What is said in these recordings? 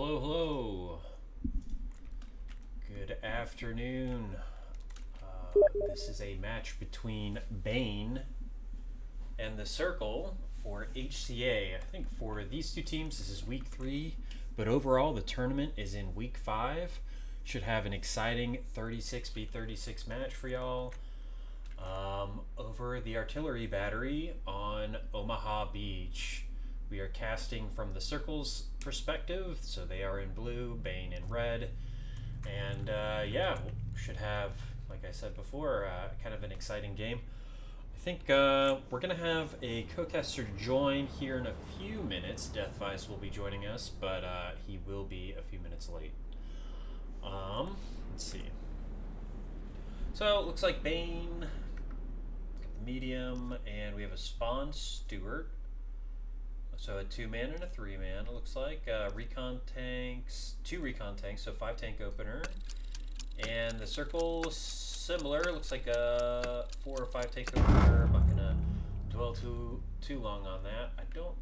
Hello, hello. Good afternoon. This is a match between Bain and the Circle for HCA. I think for these two teams, this is week 3, but overall, the tournament is in week 5. Should have an exciting 36v36 match for y'all over the artillery battery on Omaha Beach. We are casting from the Circle's perspective, so they are in blue, Bain in red, and yeah, should have, like I said before, kind of an exciting game. I think we're going to have a co-caster join here in a few minutes. Deathvice will be joining us, but he will be a few minutes late. Let's see. So it looks like Bain, got the medium, and we have a spawn Stewart. So a 2-man and a 3-man, it looks like. Recon tanks, 2 recon tanks, so 5 tank opener. And the Circle, similar, looks like a 4 or 5 tank opener. I'm not going to dwell too long on that. I don't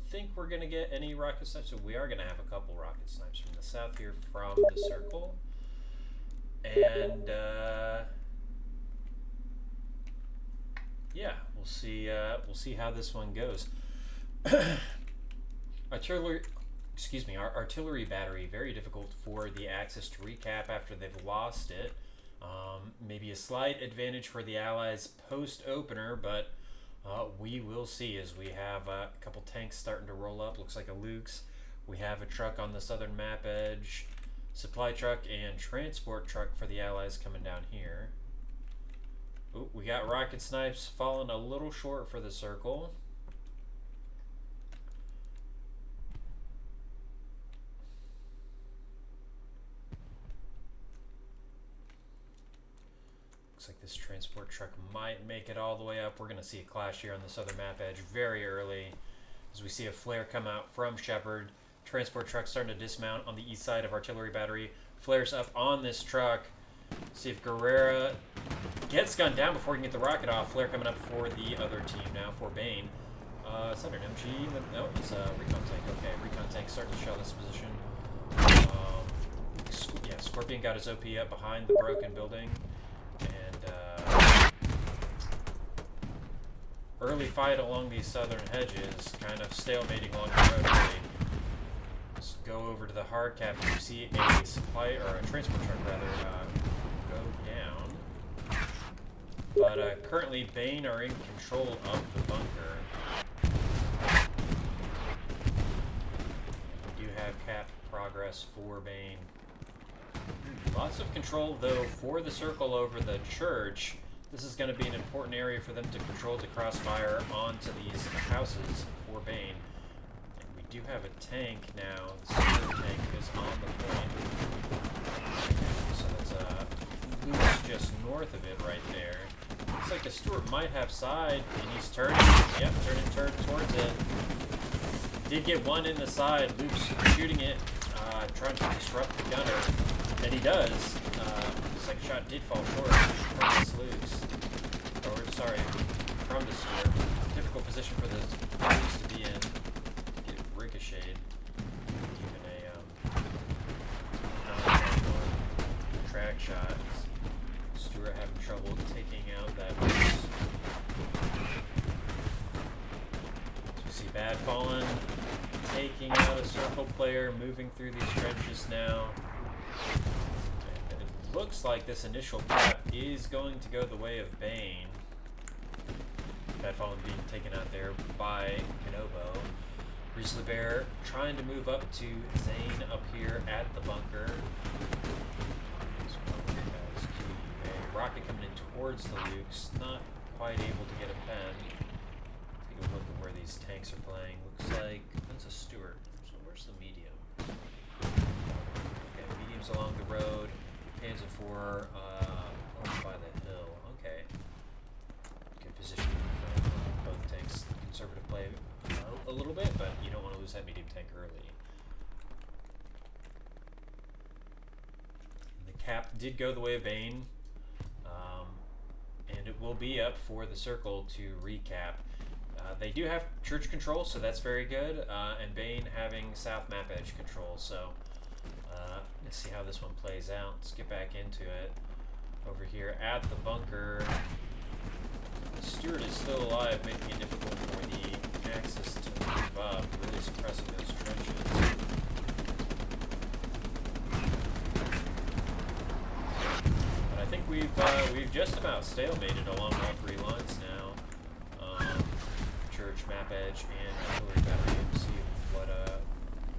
think we're going to get any rocket snipes, so we are going to have a couple rocket snipes from the south here from the Circle. And yeah, we'll see how this one goes. Our artillery battery, very difficult for the Axis to recap after they've lost it. Maybe a slight advantage for the Allies post-opener, but we will see as we have a couple tanks starting to roll up. Looks like a Luke's. We have a truck on the southern map edge, supply truck and transport truck for the Allies coming down here. Ooh, we got rocket snipes falling a little short for the Circle. Looks like this transport truck might make it all the way up. We're going to see a clash here on the southern map edge very early as we see a flare come out from Shepard. Transport truck starting to dismount on the east side of artillery battery. Flares up on this truck. See if Guerrera gets gunned down before he can get the rocket off. Flare coming up for the other team now for Bain. Is that an MG? No, it's a recon tank. Okay, recon tank starting to shell this position. Yeah, Scorpion got his OP up behind the broken building. Early fight along these southern hedges, kind of stalemating along the road. Let's go over to the hard cap. You see a supply, or a transport truck rather, go down. But currently, Bain are in control of the bunker. We do have cap progress for Bain. Lots of control, though, for the Circle over the church. This is going to be an important area for them to control to crossfire onto these houses for Bain. And we do have a tank now. The Stewart tank is on the point. So that's Luke's just north of it right there. Looks like the Stewart might have side, and he's turning. Yep, turning towards it. Did get one in the side. Luke's shooting it, trying to disrupt the gunner. And he does. Second shot did fall short from this Luke's. Or, sorry, from the Stewart. Difficult position for the Luke's to be in. Get ricocheted. Even a track shot. Stewart having trouble taking out that Luke's. So we see Bad fallen, taking out a Circle player, moving through these trenches now. Looks like this initial cap is going to go the way of Bain. Bad Fallen being taken out there by Kanobo. Grizzly Bear trying to move up to Zane up here at the bunker. A rocket coming in towards the Luke's, not quite able to get a pen. Take a look at where these tanks are playing. Looks like that's a Stewart. So where's the medium? Okay, medium's along the road. Panzer IV over by the hill. Okay. Good position for both tanks. Conservative play a little bit, but you don't want to lose that medium tank early. And the cap did go the way of Bain, and it will be up for the Circle to recap. They do have church control, so that's very good, and Bain having south map edge control, so let's see how this one plays out. Let's get back into it. Over here at the bunker, Stewart is still alive, making it difficult for the Axis to move up, really suppressing those trenches. But I think we've just about stalemated along all three lines now. Church, map edge, and artillery battery. We'll see what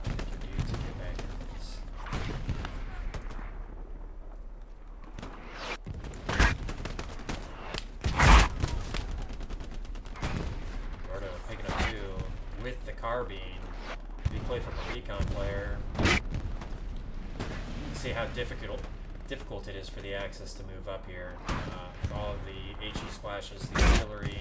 we can do to get back into this. Gordo picking up two with the carbine. If you play from a recon player, you can see how difficult it is for the Axis to move up here. All of the HE splashes, the artillery.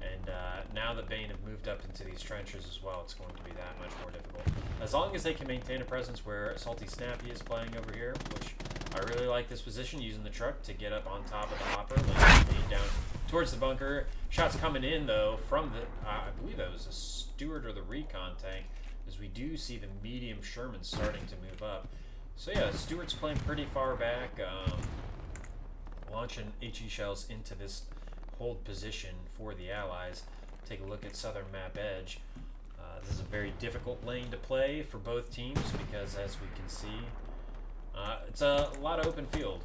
And now that Bain have moved up into these trenches as well, it's going to be that much more difficult. As long as they can maintain a presence where Salty Snappy is playing over here, which I really like this position, using the truck to get up on top of the hopper, laying down towards the bunker. Shots coming in, though, from the, I believe that was a Stewart or the recon tank, as we do see the medium Sherman starting to move up. So yeah, Stewart's playing pretty far back, launching HE shells into this hold position for the Allies. Take a look at southern map edge. This is a very difficult lane to play for both teams because, as we can see, it's a lot of open field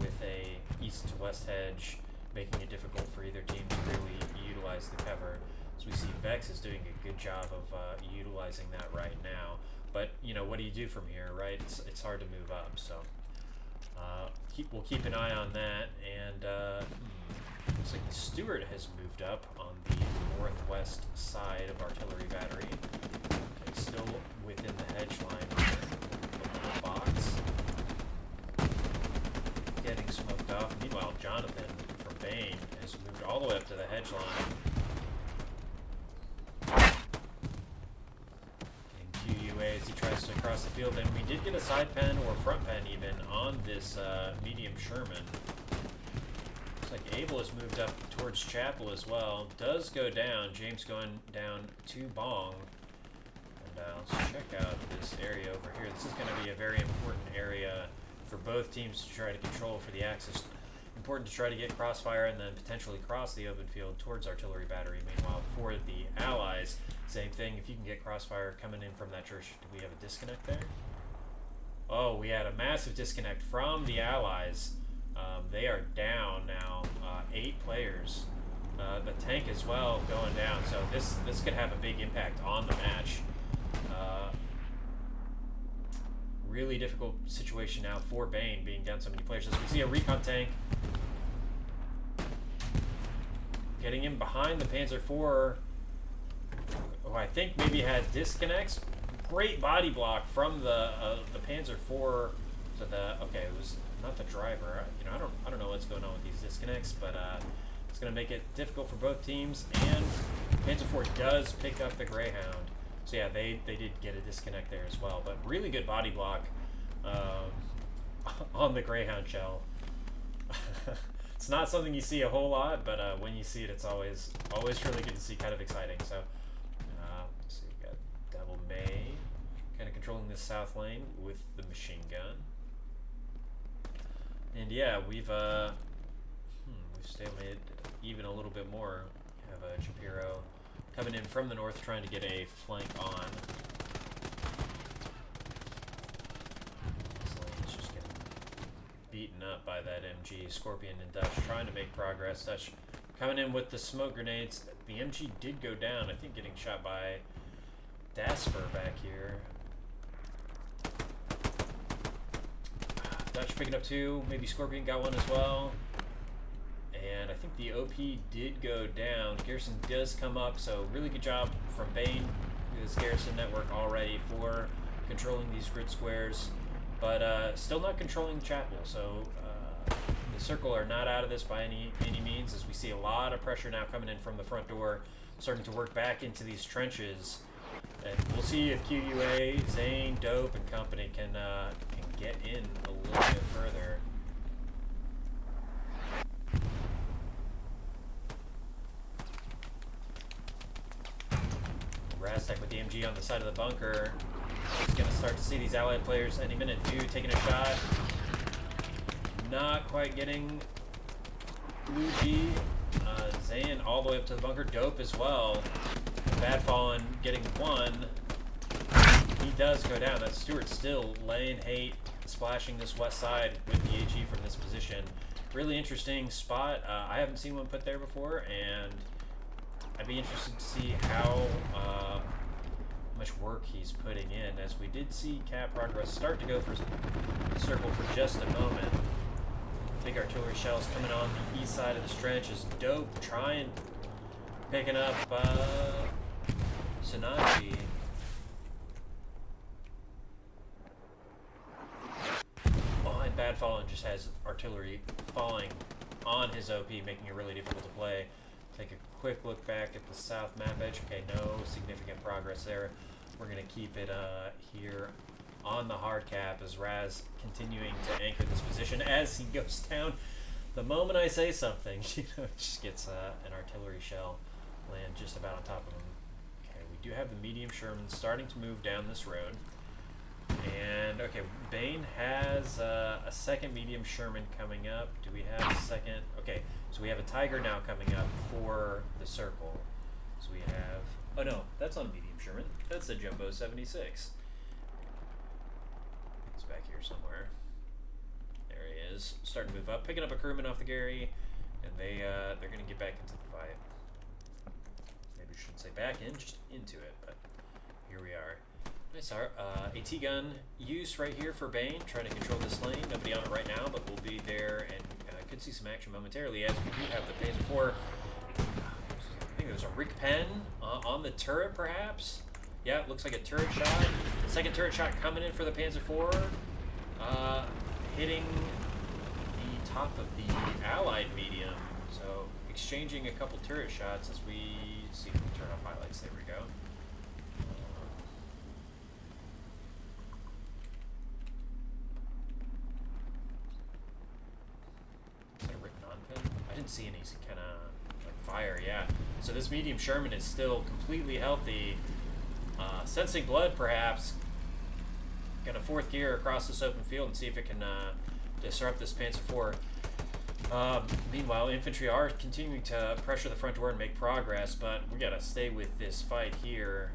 with a east to west hedge, making it difficult for either team to really utilize the cover. So we see Vex is doing a good job of utilizing that right now. But you know, what do you do from here, right? It's hard to move up. So we'll keep an eye on that. And looks like Stewart has moved up on the northwest side of artillery battery. Okay, still within the hedge line here. The little box. Getting smoked off. Meanwhile, Jonathan from Bain has moved all the way up to the hedge line. Getting QUA as he tries to cross the field. And we did get a side pen or front pen even on this medium Sherman. Looks like Abel has moved up towards Chapel as well. Does go down. James going down to Bong. And let's check out this area over here. This is going to be a very important area for both teams to try to control for the Axis. Important to try to get crossfire and then potentially cross the open field towards artillery battery. Meanwhile, for the Allies, same thing. If you can get crossfire coming in from that church, do we have a disconnect there? Oh, we had a massive disconnect from the Allies. They are down now, 8 players. The tank as well going down, so this could have a big impact on the match. Really difficult situation now for Bain, being down so many players. As we see a recon tank getting in behind the Panzer IV, who I think maybe had disconnects. Great body block from the Panzer IV. So it was not the driver. You know, I don't know what's going on with these disconnects, but it's going to make it difficult for both teams. And Panzer IV does pick up the Greyhound. So yeah, they did get a disconnect there as well. But really good body block on the Greyhound shell. It's not something you see a whole lot, but when you see it, it's always really good to see. Kind of exciting. So let's see, we got Devil May kind of controlling this south lane with the machine gun. And yeah, we've stalemated even a little bit more. We have a Shapiro coming in from the north, trying to get a flank on. This lane is just getting beaten up by that MG. Scorpion and Dutch trying to make progress. Dutch coming in with the smoke grenades. The MG did go down, I think, getting shot by Dasfer back here. Dutch picking up 2, maybe Scorpion got 1 as well. And I think the OP did go down. Garrison does come up, so really good job from Bain through this Garrison network already for controlling these grid squares. But still not controlling Chapel, so the Circle are not out of this by any means, as we see a lot of pressure now coming in from the front door, starting to work back into these trenches. And we'll see if QUA, Zane, Dope, and company can get in a little bit further. SMG on the side of the bunker. He's gonna start to see these allied players any minute. Dude taking a shot. Not quite getting Luigi. Zayn all the way up to the bunker. Dope as well. Bad Fallen getting one. He does go down. That's Stewart still laying hate, splashing this west side with the AG from this position. Really interesting spot. I haven't seen one put there before, and I'd be interested to see how much work he's putting in, as we did see Cap Progress start to go for the circle for just a moment. Big artillery shells coming on the east side of the stretch is Dope trying, picking up Sonaji. Oh, and Bad Fallen just has artillery falling on his OP, making it really difficult to play. Take a quick look back at the south map edge. Okay, no significant progress there. We're going to keep it here on the hard cap as Raz continuing to anchor this position as he goes down. The moment I say something, just gets an artillery shell land just about on top of him. Okay, we do have the medium Sherman starting to move down this road. And, okay, Bain has a second medium Sherman coming up. Do we have a second? Okay, so we have a Tiger now coming up for the circle. So we have, oh no, that's on medium Sherman. That's the Jumbo 76. It's back here somewhere. There he is. Starting to move up, picking up a crewman off the Gary, and they're going to get back into the fight. Maybe we shouldn't say back in, just into it, but here we are. Nice AT gun use right here for Bain, trying to control this lane. Nobody on it right now, but we'll be there and could see some action momentarily as we do have the Panzer 4. I think there's a Rick Penn on the turret, perhaps. Yeah, it looks like a turret shot. Second turret shot coming in for the Panzer 4. Hitting the top of the Allied medium. So exchanging a couple turret shots as we see if we turn off highlights. There we go. I didn't see any kind of like fire, yeah. So this medium Sherman is still completely healthy. Sensing blood, perhaps. Gonna fourth gear across this open field and see if it can disrupt this Panzer IV. Meanwhile, infantry are continuing to pressure the front door and make progress, but we gotta stay with this fight here.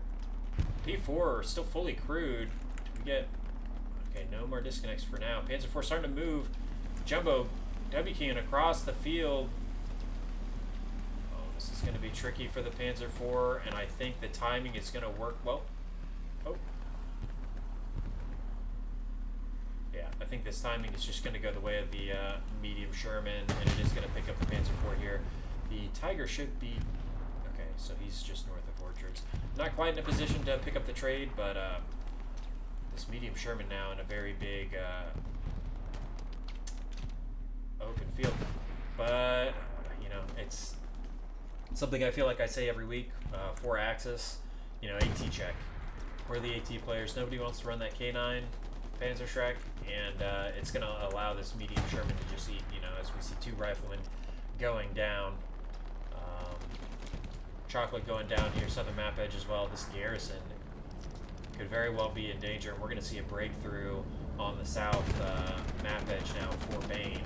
P4 are still fully crewed. We get, okay, no more disconnects for now. Panzer IV starting to move. Jumbo W-keying across the field. Oh, this is going to be tricky for the Panzer IV, and I think the timing is going to work well. Oh. Yeah, I think this timing is just going to go the way of the medium Sherman, and it is going to pick up the Panzer IV here. The Tiger should be... Okay, so he's just north of Orchards. Not quite in a position to pick up the trade, but this medium Sherman now in a very big... open field, but you know, it's something I feel like I say every week. 4-axis, you know, AT check. We're the AT players. Nobody wants to run that K9 Panzerschreck, and it's going to allow this medium Sherman to just eat. You know, as we see two riflemen going down. Chocolate going down here, southern map edge as well. This garrison could very well be in danger. We're going to see a breakthrough on the south map edge now for Bain,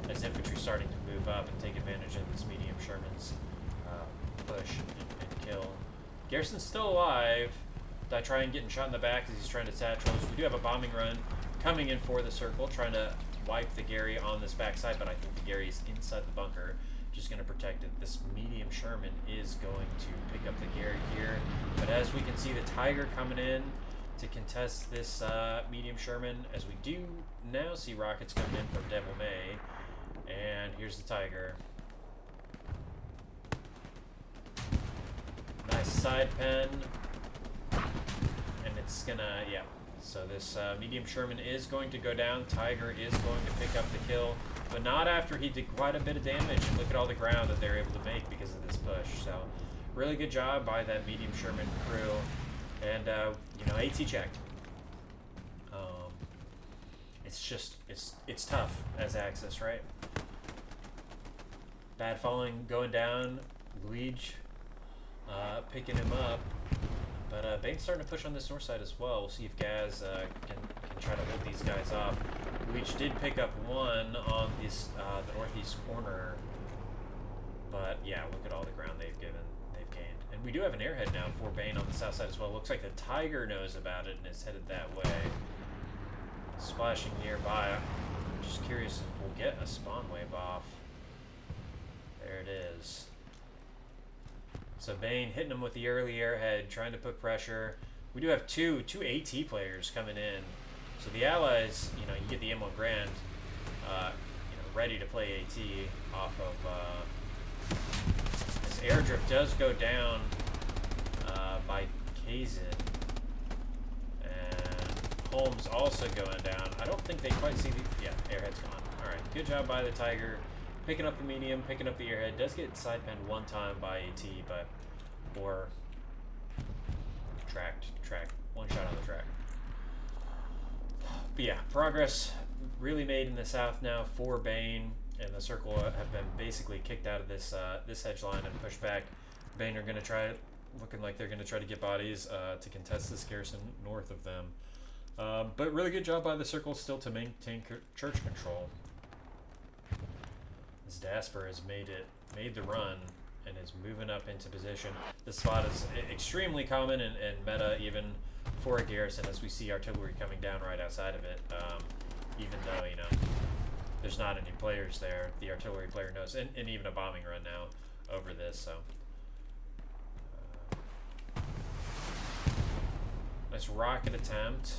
as infantry starting to move up and take advantage of this medium Sherman's push and kill. Garrison's still alive. I try and getting shot in the back as he's trying to satchel. We do have a bombing run coming in for the circle, trying to wipe the Gary on this backside, but I think the Gary is inside the bunker, just going to protect it. This medium Sherman is going to pick up the Gary here, but as we can see, the Tiger coming in to contest this medium Sherman, as we do now see rockets coming in from Devil May. And here's the Tiger. Nice side pen. And it's gonna, yeah. So this medium Sherman is going to go down. Tiger is going to pick up the kill, but not after he did quite a bit of damage. And look at all the ground that they're able to make because of this push. So really good job by that medium Sherman crew. And, you know, AT check. It's just, it's tough as Axis, right? Bad Falling going down. Luigi picking him up. But Bain's starting to push on this north side as well. We'll see if Gaz can try to hold these guys off. We each did pick up one on this the northeast corner. But yeah, look at all the ground they've gained. And we do have an airhead now for Bain on the south side as well. Looks like the Tiger knows about it and is headed that way. Splashing nearby. I'm just curious if we'll get a spawn wave off. There it is. So Bain hitting him with the early airhead, trying to put pressure. We do have two AT players coming in. So the Allies, you get the M1 Grand, ready to play AT off of. This airdrift does go down by Kazin. And Holmes also going down. I don't think they quite see the... Yeah, airhead's gone. Alright, good job by the Tiger. Picking up the medium, picking up the airhead. Does get side penned one time by AT, but... Or... Tracked. One shot on the track. But yeah, progress really made in the south now for Bain. And the Circle have been basically kicked out of this this hedge line and pushed back. Bain are going to try, looking like they're going to try to get bodies to contest this garrison north of them. But really good job by the Circle still to maintain church control. As Dasper has made the run and is moving up into position. This spot is extremely common and meta even for a garrison, as we see artillery coming down right outside of it. Even though there's not any players there, the artillery player knows, and even a bombing run now over this. So nice rocket attempt.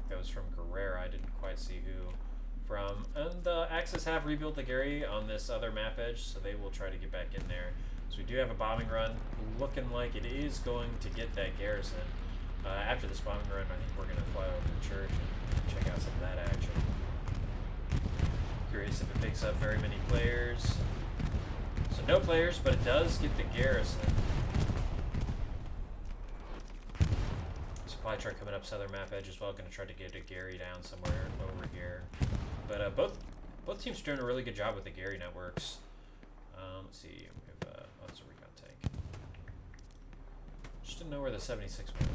That was from Guerrera. I didn't quite see who from. And the Axis have rebuilt the Gary on this other map edge, so they will try to get back in there. So we do have a bombing run, looking like it is going to get that garrison. After this bombing run, I think we're going to fly over to the church and check out some of that action. Curious if it picks up very many players. So no players, but it does get the garrison. Supply truck coming up southern map edge as well. Going to try to get a Gary down somewhere over here. But both teams are doing a really good job with the Gary networks. Let's see. We have, that's a recon tank. Just didn't know where the 76 went.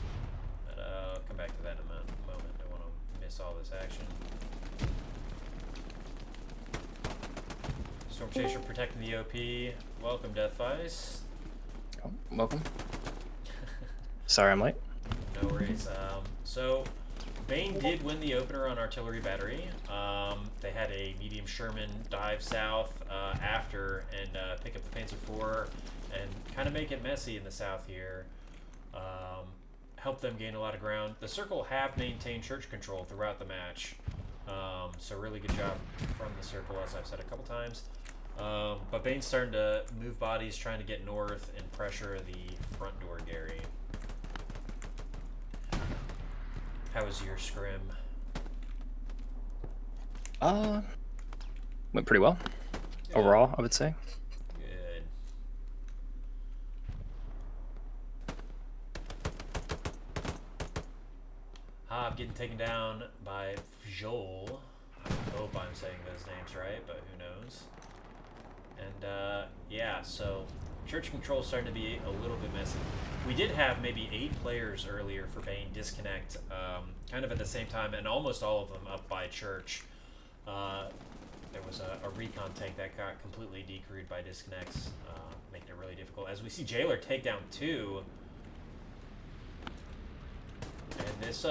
But I'll come back to that in a moment. Don't want to miss all this action. Storm Chaser protecting the OP. Welcome, Deathvice. Oh, welcome. Sorry I'm late. No worries. So Bain did win the opener on Artillery Battery. They had a medium Sherman dive south after and pick up the Panzer IV and kind of make it messy in the south here. Help them gain a lot of ground. The Circle have maintained church control throughout the match. So really good job from the Circle, as I've said a couple times. But Bain's starting to move bodies, trying to get north and pressure the front door Gary. How was your scrim? Went pretty well. Yeah. Overall, I would say. Good. I'm getting taken down by Joel. I hope I'm saying those names right, but who knows? And yeah, so church control is starting to be a little bit messy. We did have maybe 8 players earlier for Bain disconnect, kind of at the same time, and almost all of them up by church. There was a recon tank that got completely decrewed by disconnects, making it really difficult. As we see Jailer take down 2, and this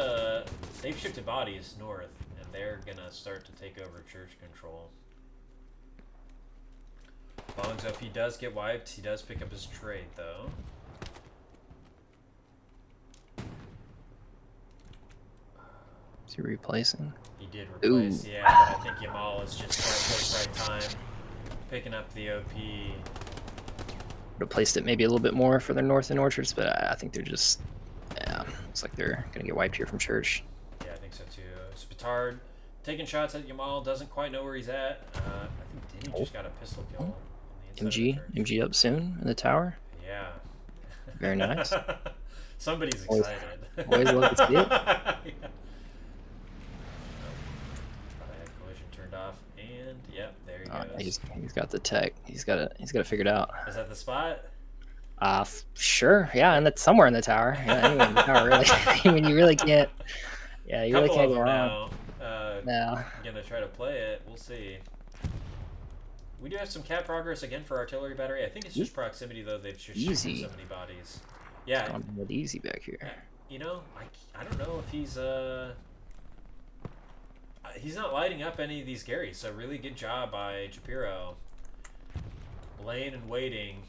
they've shifted bodies north, and they're gonna start to take over church control. Bong's up, he does get wiped. He does pick up his trade, though. Is he replacing? He did replace, yeah, but I think Yamal is just right time, picking up the OP. Replaced it maybe a little bit more for their north and orchards, but I think they're just, yeah, looks like they're going to get wiped here from church. Yeah, I think so too. Spitard taking shots at Yamal, doesn't quite know where he's at. I think Denny just got a pistol kill. On the MG up soon in the tower. Yeah. Very nice. Somebody's excited. Always love to see it. Yeah. Collision turned off, and yep, there he goes. He's got the tech. He's got it figured out. Is that the spot? Sure, yeah, and that's somewhere in the tower. Yeah, anywhere in the tower, really. I mean, you really can't. Yeah, you really Couple can't of go them wrong. now. No. Gonna try to play it. We'll see. We do have some cap progress again for artillery battery. I think it's just proximity though. They've just shot through so Easy. many bodies. It's Yeah. gone with easy back here. You know, I don't know if he's not lighting up any of these Garys. So really good job by Shapiro. Laying and waiting.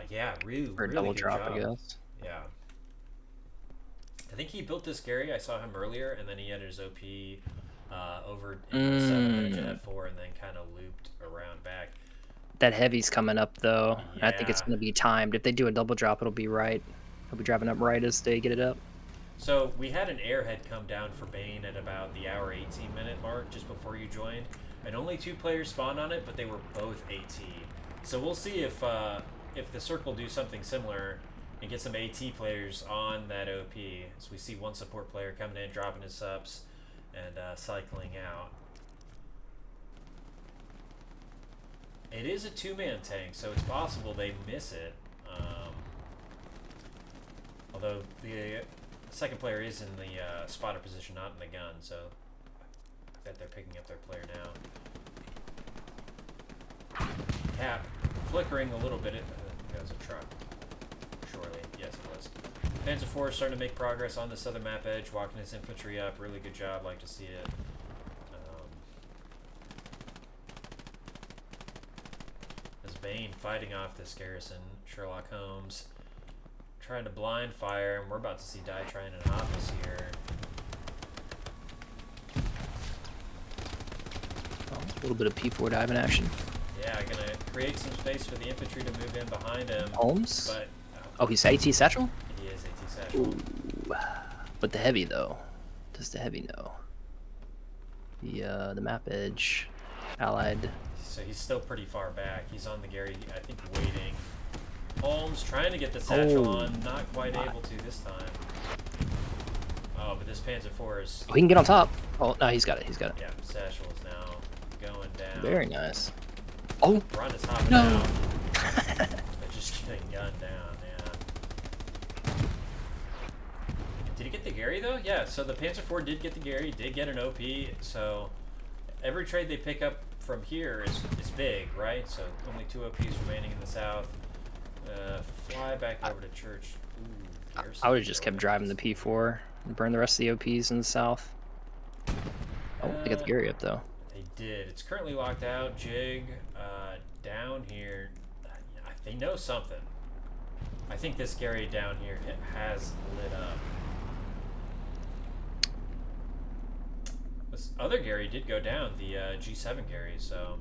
Yeah, really, For a really double good drop, job. I guess. Yeah. I think he built this Gary. I saw him earlier, and then he had his OP over in the 7 edge at F4, and then kind of looped around back. That heavy's coming up, though. Yeah. I think it's going to be timed. If they do a double drop, it'll be right. He'll be driving up right as they get it up. So we had an airhead come down for Bain at about the hour 18-minute mark, just before you joined, and only 2 players spawned on it, but they were both AT. So we'll see if the circle do something similar and get some AT players on that OP. So we see one support player coming in, dropping his subs, and cycling out. It is a 2-man tank, so it's possible they miss it. Although the second player is in the spotter position, not in the gun, so I bet they're picking up their player now. Cap flickering a little bit. That was a truck. Surely. Yes, it was. Panzer IV is starting to make progress on the southern map edge, walking his infantry up. Really good job. Like to see it. As Bain fighting off this garrison, Sherlock Holmes trying to blind fire, and we're about to see Die trying an office here. A little bit of P4 dive in action. Yeah, gonna create some space for the infantry to move in behind him. Holmes? But oh, he's AT satchel? He is AT satchel. Ooh. But the heavy, though. Does the heavy know? The map edge. Allied. So he's still pretty far back. He's on the Gary, I think, waiting. Holmes trying to get the satchel on, not quite able to this time. Oh, but this Panzer IV is... Oh, he can get on top. Oh, no, he's got it. He's got it. Yeah, satchel is now going down. Very nice. Oh! Run is hopping No! out. They're just getting gunned down, yeah. Did he get the Gary, though? Yeah, so the Panzer IV did get the Gary, did get an OP, so every trade they pick up from here is big, right? So only 2 OPs remaining in the south. Fly back over to church. Ooh, I would have just kept driving the P4 and burn the rest of the OPs in the south. Oh, they got the Gary up, though. They did. It's currently locked out. Jig down here. They know something. I think this Gary down here has lit up. This other Gary did go down, the G7 Gary, so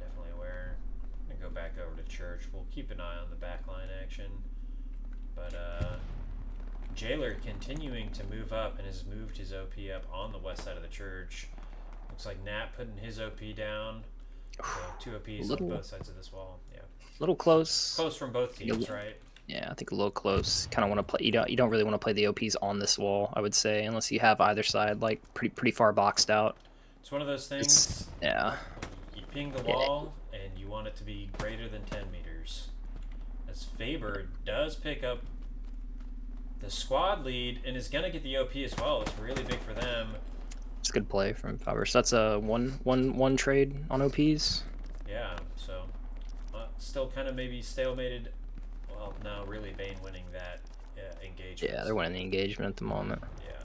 definitely aware. I'm gonna go back over to church. We'll keep an eye on the backline action. But Jailer continuing to move up and has moved his OP up on the west side of the church. Looks like Nat putting his OP down. So 2 OPs on both sides of this wall. Yeah. A little close. Close from both teams, right? Yeah, I think a little close. Kind of want to play. You don't really want to play the OPs on this wall, I would say, unless you have either side like pretty far boxed out. It's one of those things. Yeah. You ping the wall, and you want it to be greater than 10 meters. As Faber does pick up the squad lead and is gonna get the OP as well. It's really big for them. It's a good play from Faber. So that's a one trade on OPs. Yeah. So still kind of maybe stalemated. Well, no, really, Bain winning that engagement. Yeah, they're winning the engagement at the moment. Yeah.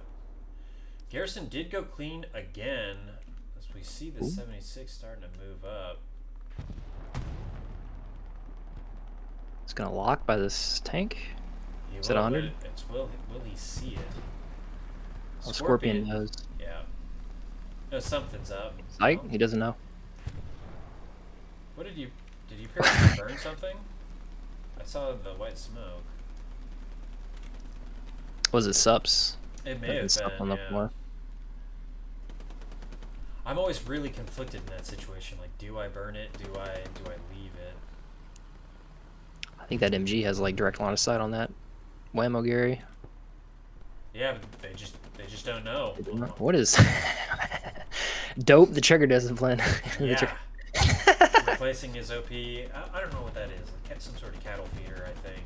Garrison did go clean again, as we see the 76 starting to move up. It's gonna lock by this tank. Is it 100? Will he see it? Oh, Scorpion knows. Yeah. No, something's up. Psych? He doesn't know. What did you apparently burn something? I saw the white smoke. Was it Sups? It may have been, on the floor. I'm always really conflicted in that situation. Like, do I burn it? Do I leave it? I think that MG has like direct line of sight on that Whammo Gary. Yeah, but they just don't know. What is dope? The trigger discipline. Yeah. replacing his OP. I don't know what that is. Some sort of cattle feeder, I think.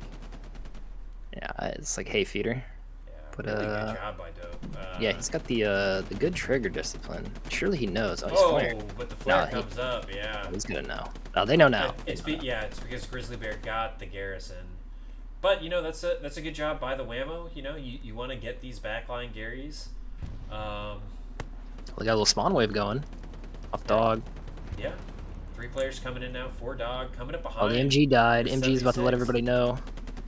Yeah, it's like hay feeder. Yeah, But really good job by Dope. yeah, he's got the good trigger discipline. Surely he knows. Oh, he's Oh, flaring. but the flare No, comes up. Yeah. He's gonna know. Oh, they know now. It's because Grizzly Bear got the garrison. But you know that's a good job by the Whammo. You know you want to get these backline Garys. We got a little spawn wave going. Off dog. Yeah. 3 players coming in now. 4 dog coming up behind. Oh, the MG died. with MG's about to let 76. everybody know.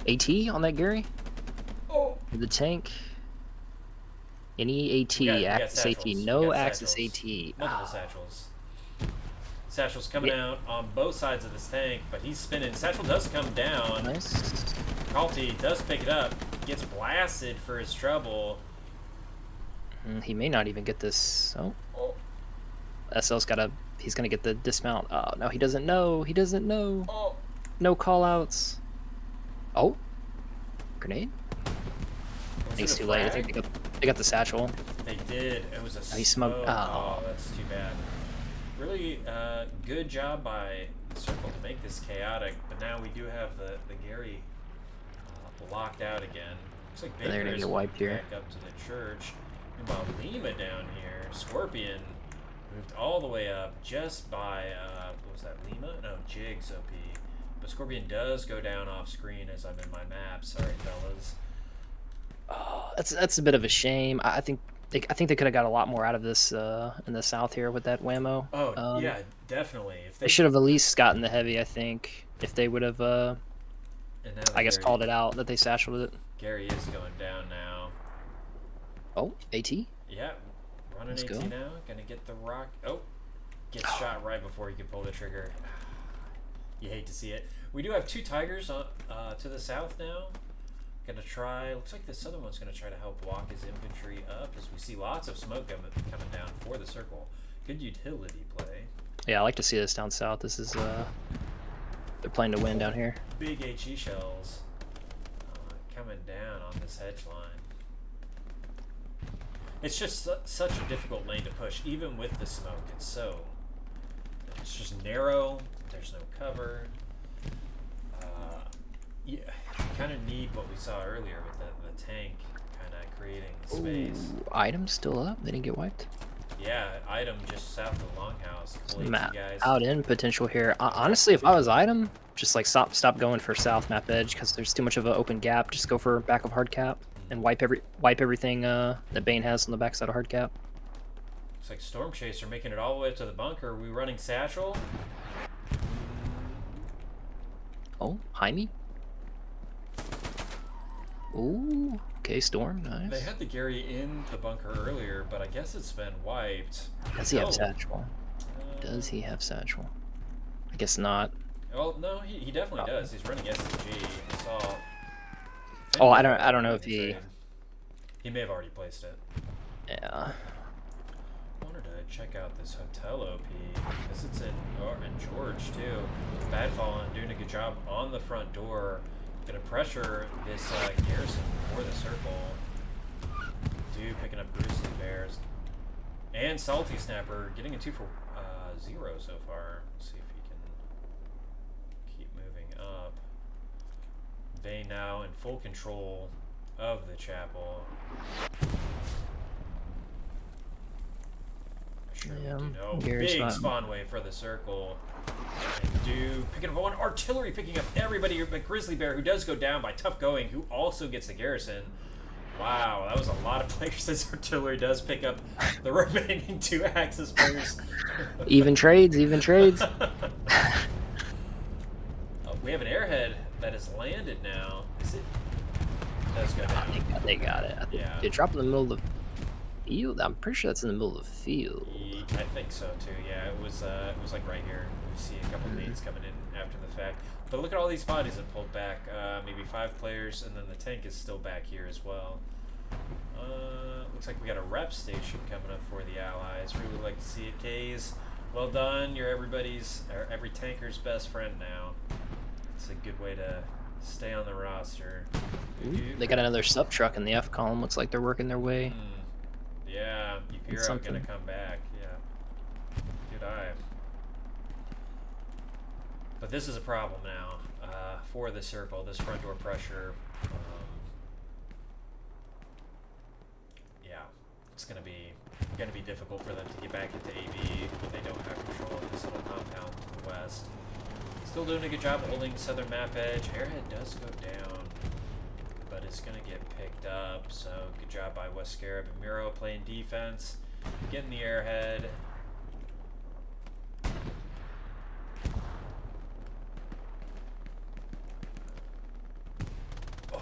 AT on that Gary? Oh. The tank. Any AT, We got Axis AT. satchels. We No got Axis satchels. AT. Multiple satchels. Satchel's coming out on both sides of this tank, but he's spinning. Satchel does come down. Nice. Calty does pick it up. Gets blasted for his trouble. He may not even get this. Oh. SL's gotta. He's gonna get the dismount. Oh, no, he doesn't know. He doesn't know. Oh. No callouts. Oh. Grenade? I think it's too late. I think they got the satchel. They did. It was a He smoked. smoke. Oh. Oh, that's too bad. Really good job by Circle to make this chaotic, but now we do have the Gary blocked out again. Looks like They're Baker gonna is get wiped here. back up to the church. Meanwhile, Lima down here. Scorpion moved all the way up just by, what was that, Lima? No, Jigs OP. But Scorpion does go down off screen as I'm in my map. Sorry, fellas. Oh, that's a bit of a shame. I think they could have got a lot more out of this in the south here with that whammo. Oh, yeah, definitely. If they should have at least gotten the heavy, I think, if they would have, I guess, called it out that they satcheled it. Gary is going down now. Oh, AT? Yeah, running Let's AT go. now. Gonna get the rock. Oh, gets shot right before he can pull the trigger. You hate to see it. We do have 2 Tigers to the south now. Gonna try. Looks like this other one's gonna try to help walk his infantry up as we see lots of smoke coming down for the circle. Good utility play. Yeah, I like to see this down south. This is they're playing to win down here. Big HE shells coming down on this hedge line. It's just such a difficult lane to push, even with the smoke. It's just narrow. There's no cover. Yeah, you kind of need what we saw earlier with the tank kind of creating space. Ooh, items still up? They didn't get wiped? Yeah, item just south of the longhouse. Map Guys. out in potential here. Honestly, if I was item, just like stop going for south map edge because there's too much of an open gap. Just go for back of hard cap and wipe everything that Bain has on the backside of hard cap. Looks like Storm Chaser making it all the way up to the bunker. Are we running Satchel? Oh, Jaime. Ooh, okay, Storm, nice. They had the Gary in the bunker earlier, but I guess it's been wiped. Does he have satchel? Does he have satchel? I guess not. Well, no, he definitely does. He's running SG. I saw. Oh, I don't know if he. He may have already placed it. Yeah. I wanted to check out this hotel OP because it's in George too. Badfallen doing a good job on the front door. Gonna pressure this garrison for the circle. Dude picking up Grizzly Bears. And Salty Snapper getting a 2 for 0 so far. Let's see if he can keep moving up. Bain now in full control of the chapel. Sure, Yeah, we do know. Gary's Big fine. spawn wave for the circle. And do picking up one artillery, picking up everybody but Grizzly Bear, who does go down by Tough Going, who also gets the garrison. Wow, that was a lot of players. This artillery does pick up the remaining 2 Axis players. Even trades, even trades. We have an airhead that has landed now. Is it? It does go down. They got it. Yeah. They dropped in the middle of the field. I'm pretty sure that's in the middle of the field. I think so too. Yeah, it was like right here. We see a couple nades coming in after the fact. But look at all these bodies that pulled back. Maybe 5 players, and then the tank is still back here as well. Looks like we got a rep station coming up for the Allies. Really like to see it, K's. Well done. You're every tanker's best friend now. It's a good way to stay on the roster. They got another sub truck in the F column. Looks like they're working their way. Yeah, Upiro gonna come back. Yeah, good eye. But this is a problem now for the circle. This front door pressure. Yeah, it's gonna be difficult for them to get back into AV when they don't have control of this little compound to the west. Still doing a good job holding southern map edge. Airhead does go down, but it's gonna get picked up. So good job by West Scarab and Miro playing defense, getting the airhead.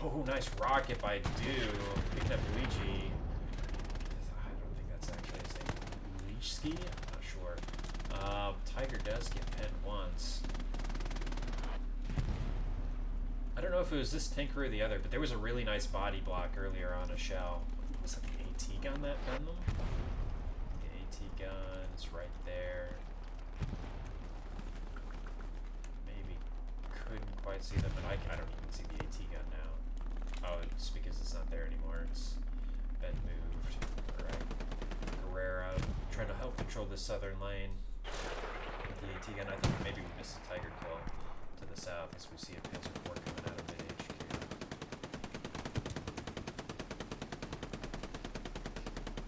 Oh, nice rocket by Dew, picking up Luigi. I don't think that's actually his name. Luigi? I'm not sure. Tiger does get pinned once. I don't know if it was this tanker or the other, but there was a really nice body block earlier on a shell. Was it the AT gun that pinned them? The AT gun is right there. Maybe couldn't quite see them, but I don't even see the AT gun now. Oh, it's because it's not there anymore. It's been moved. Alright. Guerrero trying to help control the southern lane with the AT gun. I think maybe we missed a Tiger kill to the south as we see a Panzer IV coming out of mid HQ.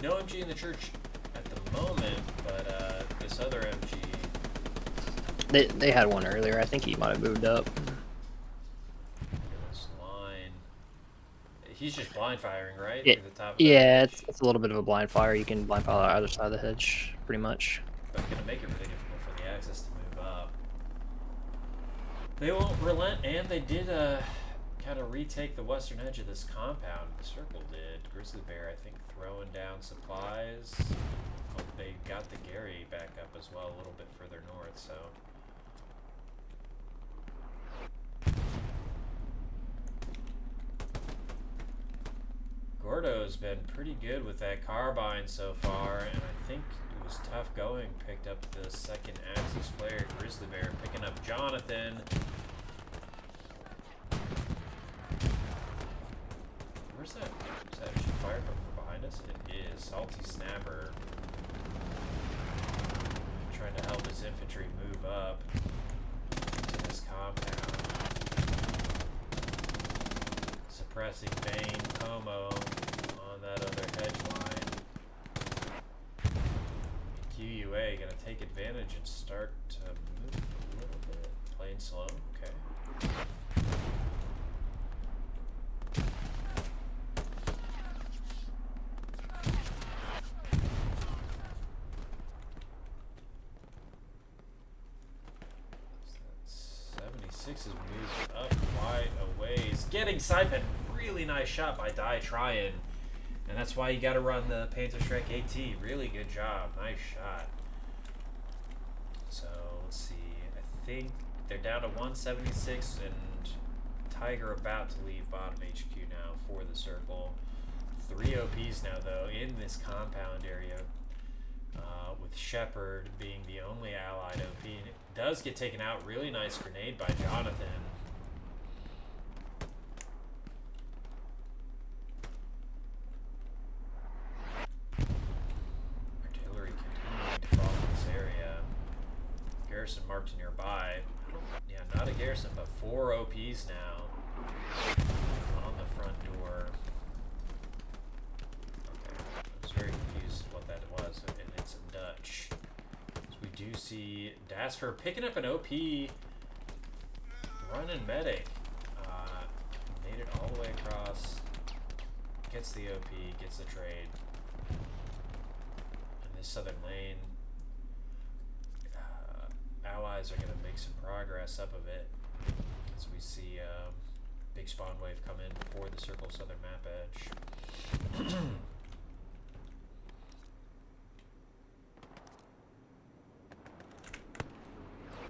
No MG in the church at the moment, but this other MG. They had one earlier. I think he might have moved up. He's just blind firing, right? Yeah, Through the top of yeah, it's a little bit of a blind fire. You can blind fire either side of the hedge, pretty much. But gonna make it really difficult for the Axis to move up. They won't relent, and they did kind of retake the western edge of this compound. The circle did. Grizzly Bear, I think, throwing down supplies. Oh, they got the Gary back up as well, a little bit further north, so. Gordo's been pretty good with that carbine so far, and I think it was tough going. Picked up the second Axis player, Grizzly Bear, picking up Jonathan. Where's that? Is that actually fire from behind us? It is. Salty Snapper. Trying to help his infantry move up to this compound. Suppressing Bain, Como on that other hedge line. QUA gonna take advantage and start to move a little bit. Playing slow, okay. So that's 76 has moved up quite a ways. Getting Saipan, really nice shot by Dai Tryon. And that's why you gotta run the Panther Strike AT. Really good job. Nice shot. So let's see. I think they're down to 176 and Tiger about to leave bottom HQ now for the circle. 3 OPs now though in this compound area. With Shepard being the only allied OP. And it does get taken out. Really nice grenade by Jonathan. Artillery continuing to follow this area. Garrison marked nearby. Yeah, not a garrison, but 4 OPs now on the front door. Okay, I was very confused what that was, and it's in Dutch. So we do see Dasfer picking up an OP, running medic. Made it all the way across. Gets the OP, gets the trade. In this southern lane, allies are going to make some progress up of it. As we see big spawn wave come in for the circle southern map edge.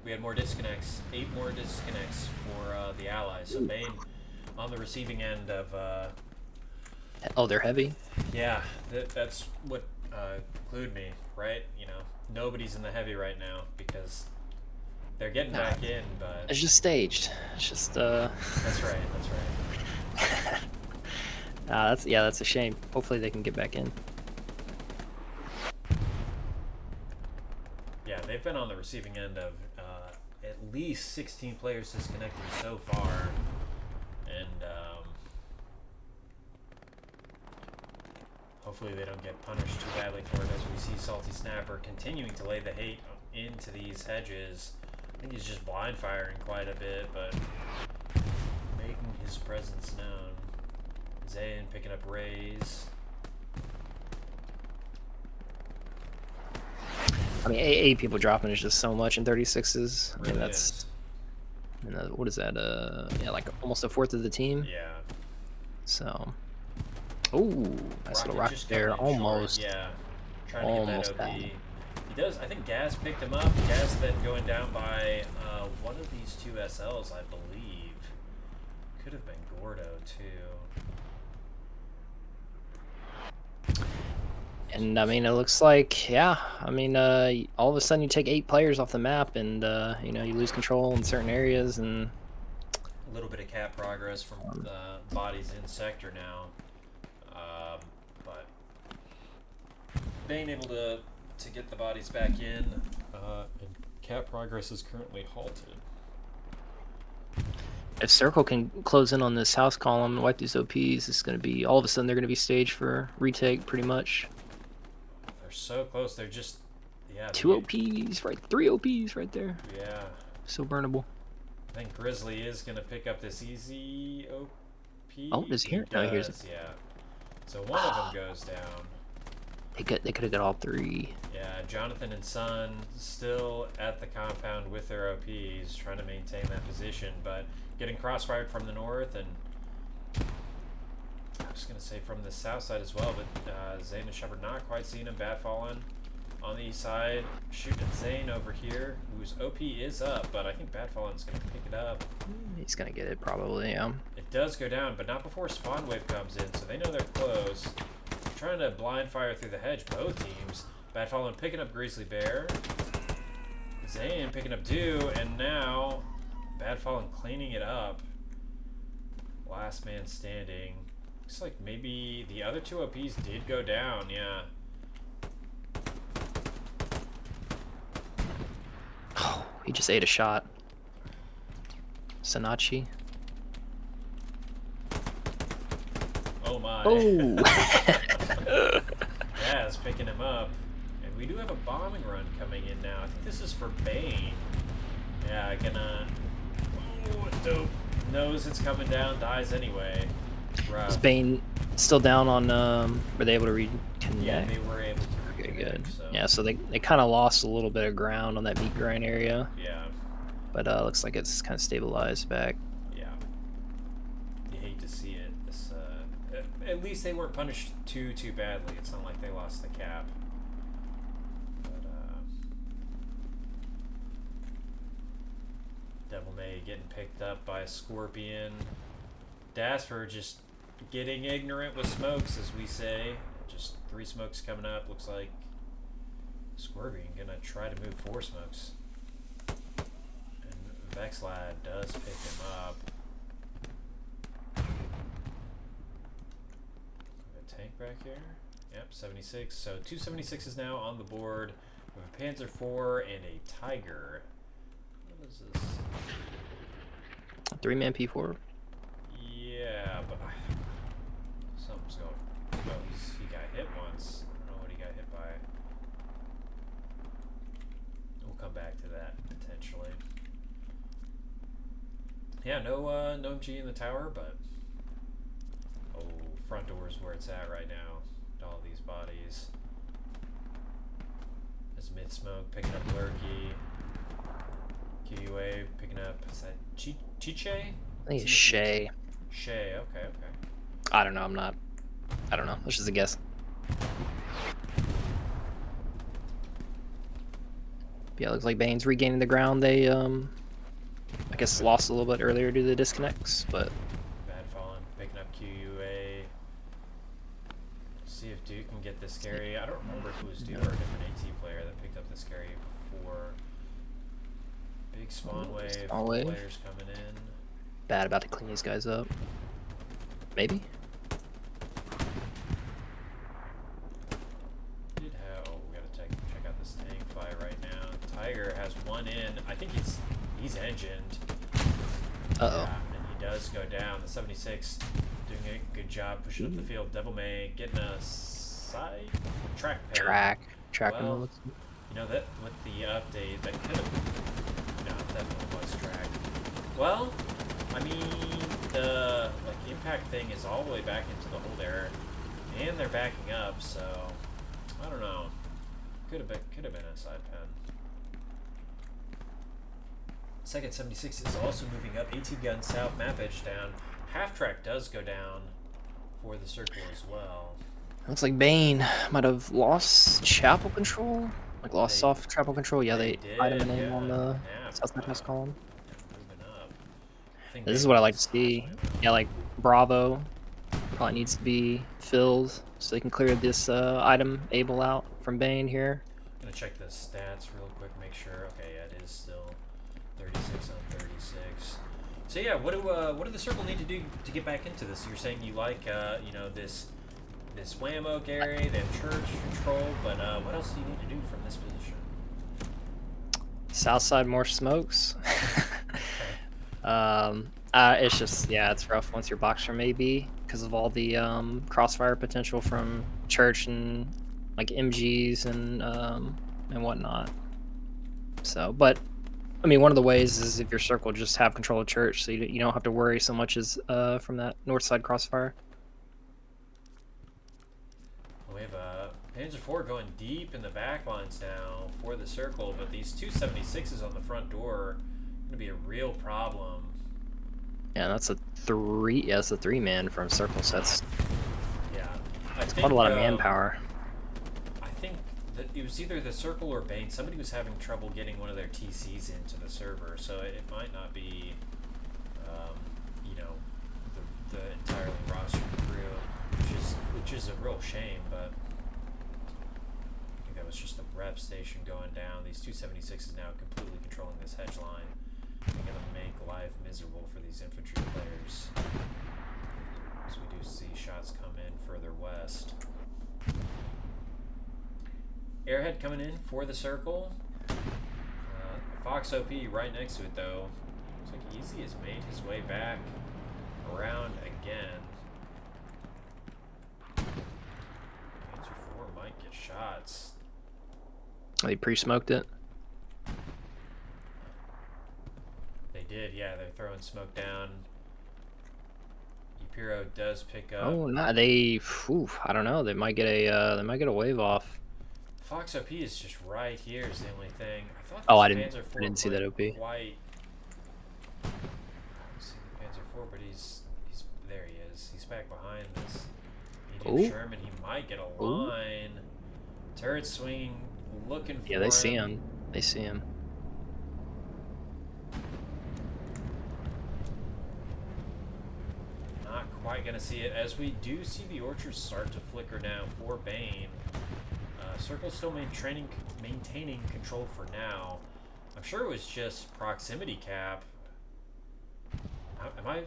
We had more disconnects, 8 more disconnects for the allies. So Bain on the receiving end of. Oh, they're heavy? Yeah, that's what concluded me, right? You know, nobody's in the heavy right now because they're getting back in, but. It's just staged. It's just. That's right, that's right. That's a shame. Hopefully they can get back in. Yeah, they've been on the receiving end of at least 16 players disconnected so far, and hopefully they don't get punished too badly for it, as we see Salty Snapper continuing to lay the hate into these hedges. I think he's just blind firing quite a bit, but making his presence known. Zayn picking up Rays. I mean, AA people dropping is just so much in 36s. I mean, Really that's is. what is that? Yeah, like almost a fourth of the team. Yeah. So, oh, nice little rocket just there, coming in short, almost. Yeah. Trying to Almost get that OP. had him. He does. I think Gaz picked him up. Gaz then going down by one of these two SLs, I believe. Could have been Gordo too. And I mean, it looks like, yeah. I mean, all of a sudden you take 8 players off the map, and you know, you lose control in certain areas, and A little bit of cap progress from the bodies in sector now, but Bain able to get the bodies back in, and cap progress is currently halted. if Circle can close in on this house column and wipe these OPs, it's going to be, all of a sudden they're going to be staged for retake, pretty much. They're so close. They're just, yeah. 2 OPs, right? 3 OPs right there. Yeah. So burnable. I think Grizzly is going to pick up this easy OP. Oh, does he hear it? No, he hears it. Yeah. So one of them goes down. They could have got all 3. Yeah, Jonathan and Son still at the compound with their OPs, trying to maintain that position, but getting crossfired from the north, and I was going to say from the south side as well, but Zane and Shepard not quite seeing him. Bad fallen on the east side, shooting at Zane over here, whose OP is up, but I think Bad Fallen's going to pick it up. He's going to get it probably, yeah. It does go down, but not before Spawn Wave comes in, so they know they're close. Trying to blind fire through the hedge, both teams. Bad Fallen picking up Grizzly Bear. Zane picking up Dew, and now Bad Fallen cleaning it up. Last man standing. Looks like maybe the other 2 OPs did go down, yeah. Oh, he just ate a shot. Sanachi. Oh my. Oh! Yeah, it's picking him up. And we do have a bombing run coming in now. I think this is for Bain. Yeah, gonna... Oh, dope. Knows it's coming down, dies anyway. Rough. Is Bain still down on, were they able to reconnect? Yeah, they were able to Okay, reconnect, good. so. Yeah, so they kind of lost a little bit of ground on that meat grind area. Yeah. But looks like it's kind of stabilized back. Yeah. You hate to see it. This, at least they weren't punished too badly. It's not like they lost the cap. But, Devil May getting picked up by a Scorpion. Dasfer just getting ignorant with smokes, as we say. Just 3 smokes coming up. Looks like Scorpion gonna try to move 4 smokes. And Vexlad does pick him up. A tank back here. Yep, 76. So 2 76s now on the board. We have a Panzer IV and a Tiger. What is this? 3-man P4. Yeah, but something's going. Oh, he got hit once. I don't know what he got hit by. We'll come back to that potentially. Yeah, no MG in the tower, but front door's where it's at right now. All these bodies. There's mid smoke picking up Lurky. QUA picking up. Is that Chiche? I think it's Shay. Shay, okay. I don't know. I don't know. That's just a guess. Yeah, looks like Bane's regaining the ground. They, I guess, lost a little bit earlier due to the disconnects, but. Bad Fallen picking up QUA. See if Duke can get this scary. I don't remember if it was Duke or a different AT player that picked up the scary before. Big spawn wave. Spawn wave. Players coming in. Bad about to clean these guys up. Maybe. We gotta check out this tank fight right now. Tiger has one in. I think he's He's engined. Uh-oh. Yeah, and he does go down. The 76 doing a good job pushing up the field. Devil May getting a side track peg. Track Well, remotes. you know, that with the update, that could have... No, definitely was track. Well, I mean, the impact thing is all the way back into the hold area, and they're backing up, so I don't know. Could have been a side pen. Second 76 is also moving up. 18 gun south, map edge down. Half track does go down for the circle as well. Looks like Bain might have lost chapel control. Like lost soft chapel control. Yeah, they did, item a name yeah. on the Nap, south bypass column. moving up. I think This is Bain what I like to wants see. Slam. Yeah, like Bravo probably needs to be filled so they can clear this item able out from Bain here. I'm gonna check the stats real quick, make sure. Okay, yeah, it is still 36 on 36. So yeah, what do the circle need to do to get back into this? You're saying you like you know, this whammo, Gary. They have church control, but what else do you need to do from this position? South side more smokes. It's just, yeah, it's rough once your box from AB because of all the crossfire potential from church and like MGs and whatnot. So, but I mean, one of the ways is if your circle just have control of church, so you don't have to worry so much as from that north side crossfire. We have Panzer IV going deep in the back lines now for the circle, but these 276s on the front door are going to be a real problem. Yeah, that's a 3. Yeah, it's a 3-man from circle sets. Yeah, It's quite a lot of manpower. I think that it was either the circle or Bain. Somebody was having trouble getting one of their TCs into the server, so it might not be, you know, the entirely rostered crew, which is a real shame. But I think that was just the rep station going down. These 276 is now completely controlling this hedge line. They're going to make life miserable for these infantry players, as we do see shots come in further west. Airhead coming in for the circle. Fox OP right next to it, though. Looks like Easy has made his way back around again. Panzer IV might get shots. They pre-smoked it. They did, yeah. They're throwing smoke down. Epiro does pick up. Oh, no, I don't know. They might get a wave off. Fox OP is just right here is the only thing. I thought this Oh, I Panzer IV didn't see that OP. Quite. I don't see the Panzer IV, but he's there. He is. He's back behind this medium Sherman. He might get a line. Turret swinging, looking for him. Yeah, they see him. They see him. Not quite gonna see it, as we do see the orchards start to flicker now for Bain. Circle's still maintaining control for now. I'm sure it was just proximity cap. Am I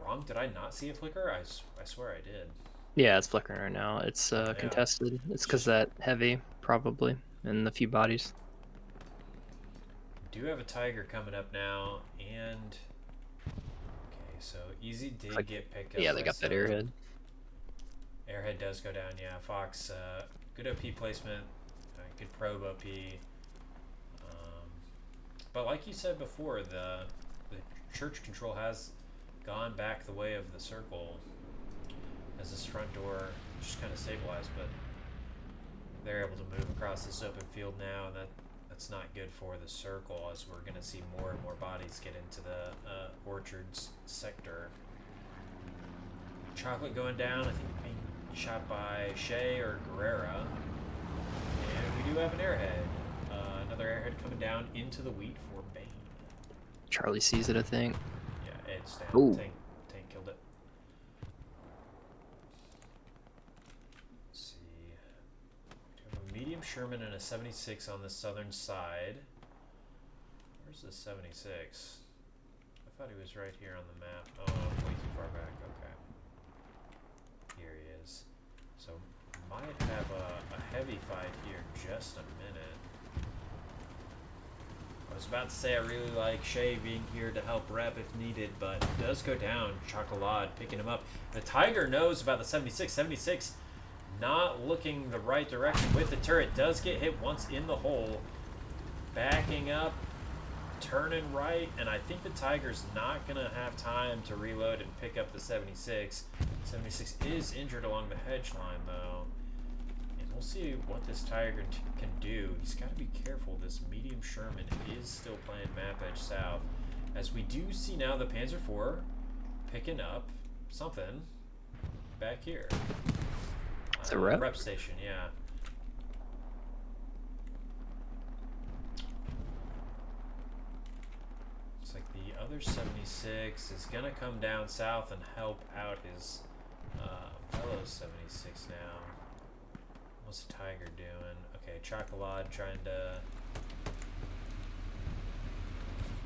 wrong? Did I not see a flicker? I swear I did. Yeah, it's flickering right now. It's contested. It's because that heavy, probably, and a few bodies. We do have a Tiger coming up now, and okay, so Easy did get picked up. Yeah, they got that airhead. Airhead does go down, yeah. Fox, good OP placement, good probe OP. But like you said before, the church control has gone back the way of the circle as this front door just kind of stabilized, but they're able to move across this open field now, and that's not good for the circle, as we're going to see more and more bodies get into the orchards sector. Chocolate going down, I think being shot by Shea or Guerrera. And we do have an airhead. Another airhead coming down into the wheat for Bain. Charlie sees it, I think. Yeah, it's down. Ooh. Tank killed it. Let's see. We have a medium Sherman and a 76 on the southern side. Where's the 76? I thought he was right here on the map. Oh, way too far back. Okay. Here he is. So might have a heavy fight here in just a minute. I was about to say I really like Shay being here to help rep if needed, but it does go down. Chocolade picking him up. The Tiger knows about the 76. 76 not looking the right direction with the turret. Does get hit once in the hole. Backing up, turning right, and I think the Tiger's not going to have time to reload and pick up the 76. 76 is injured along the hedge line, though. And we'll see what this Tiger can do. He's got to be careful. This medium Sherman is still playing map edge south. As we do see now the Panzer IV picking up something back here. It's a rep? Rep station, yeah. Looks like the other 76 is going to come down south and help out his fellow 76 now. What's the Tiger doing? Okay, Chocolade trying to...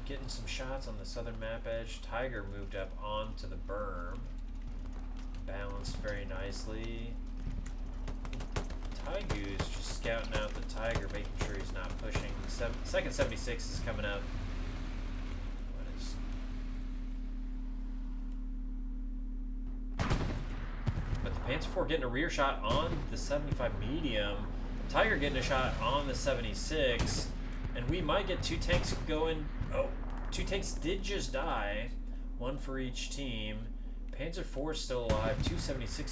getting some shots on the southern map edge. Tiger moved up onto the berm. Balanced very nicely. Tiger's just scouting out the Tiger, making sure he's not pushing. Second 76 is coming up. What is... But the Panzer IV getting a rear shot on the 75 medium. Tiger getting a shot on the 76. And we might get 2 tanks going. Oh, 2 tanks did just die. 1 for each team. Panzer IV is still alive. 2 76s.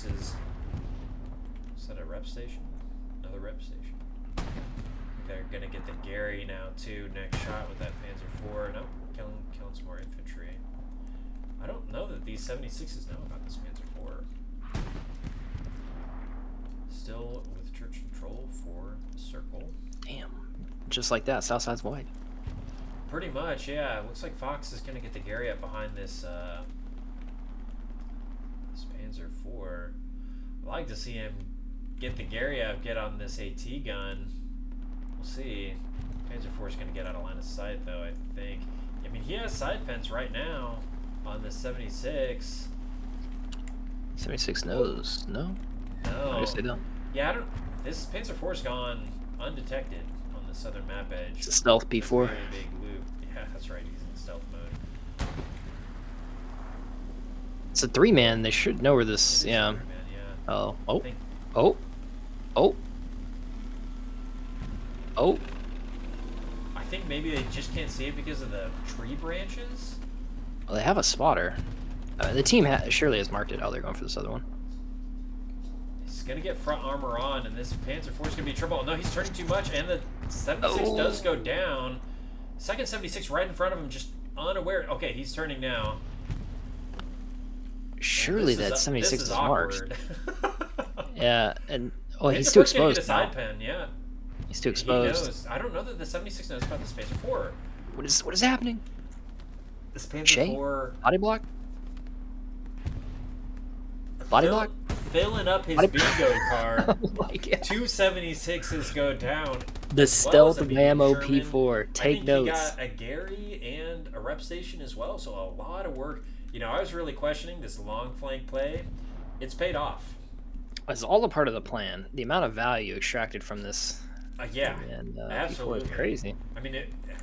Is that a rep station? Another rep station. They're gonna get the Gary now too. Next shot with that Panzer IV. Nope, killing some more infantry. I don't know that these 76s know about this Panzer IV. Still with church control for the circle. Damn. Just like that, south side's wide. Pretty much, yeah. Looks like Fox is gonna get the Gary up behind this this Panzer IV. I'd like to see him get the Gary up, get on this AT gun. We'll see. Panzer IV is going to get out of line of sight, though, I think. I mean, he has side fence right now on the 76. 76 knows. No? No. I guess they don't. Yeah, I don't... This Panzer IV's gone undetected on the southern map edge. It's a stealth P4. Very big loop. Yeah, that's right. He's in stealth mode. It's a 3-man. They should know where this... It is Yeah. a 3-man, yeah. Oh. I Oh. think- Oh. Oh. Oh. I think maybe they just can't see it because of the tree branches. Well, they have a spotter. The team surely has marked it. Oh, they're going for this other one. He's going to get front armor on, and this Panzer IV is going to be in trouble. No, he's turning too much, and the 76 does go down. Second 76 right in front of him, just unaware. Okay, he's turning now. Surely This that 76 is marked. awkward. Yeah, and oh, Panzer he's too IV's gonna get exposed a side now. pen, yeah. He's too He exposed. knows. I don't know that the 76 knows about this Panzer IV. What is happening? This Panzer Shay? IV... Body block? Body block? Filling up his Body- bingo card. Oh my God. 2 76s go down. The stealth as a ammo Sherman. P4. I Take think notes. He got a Gary and a rep station as well, so a lot of work. You know, I was really questioning this long flank play. It's paid off. It's all a part of the plan. The amount of value extracted from this. Yeah, And P4 absolutely is crazy. I mean,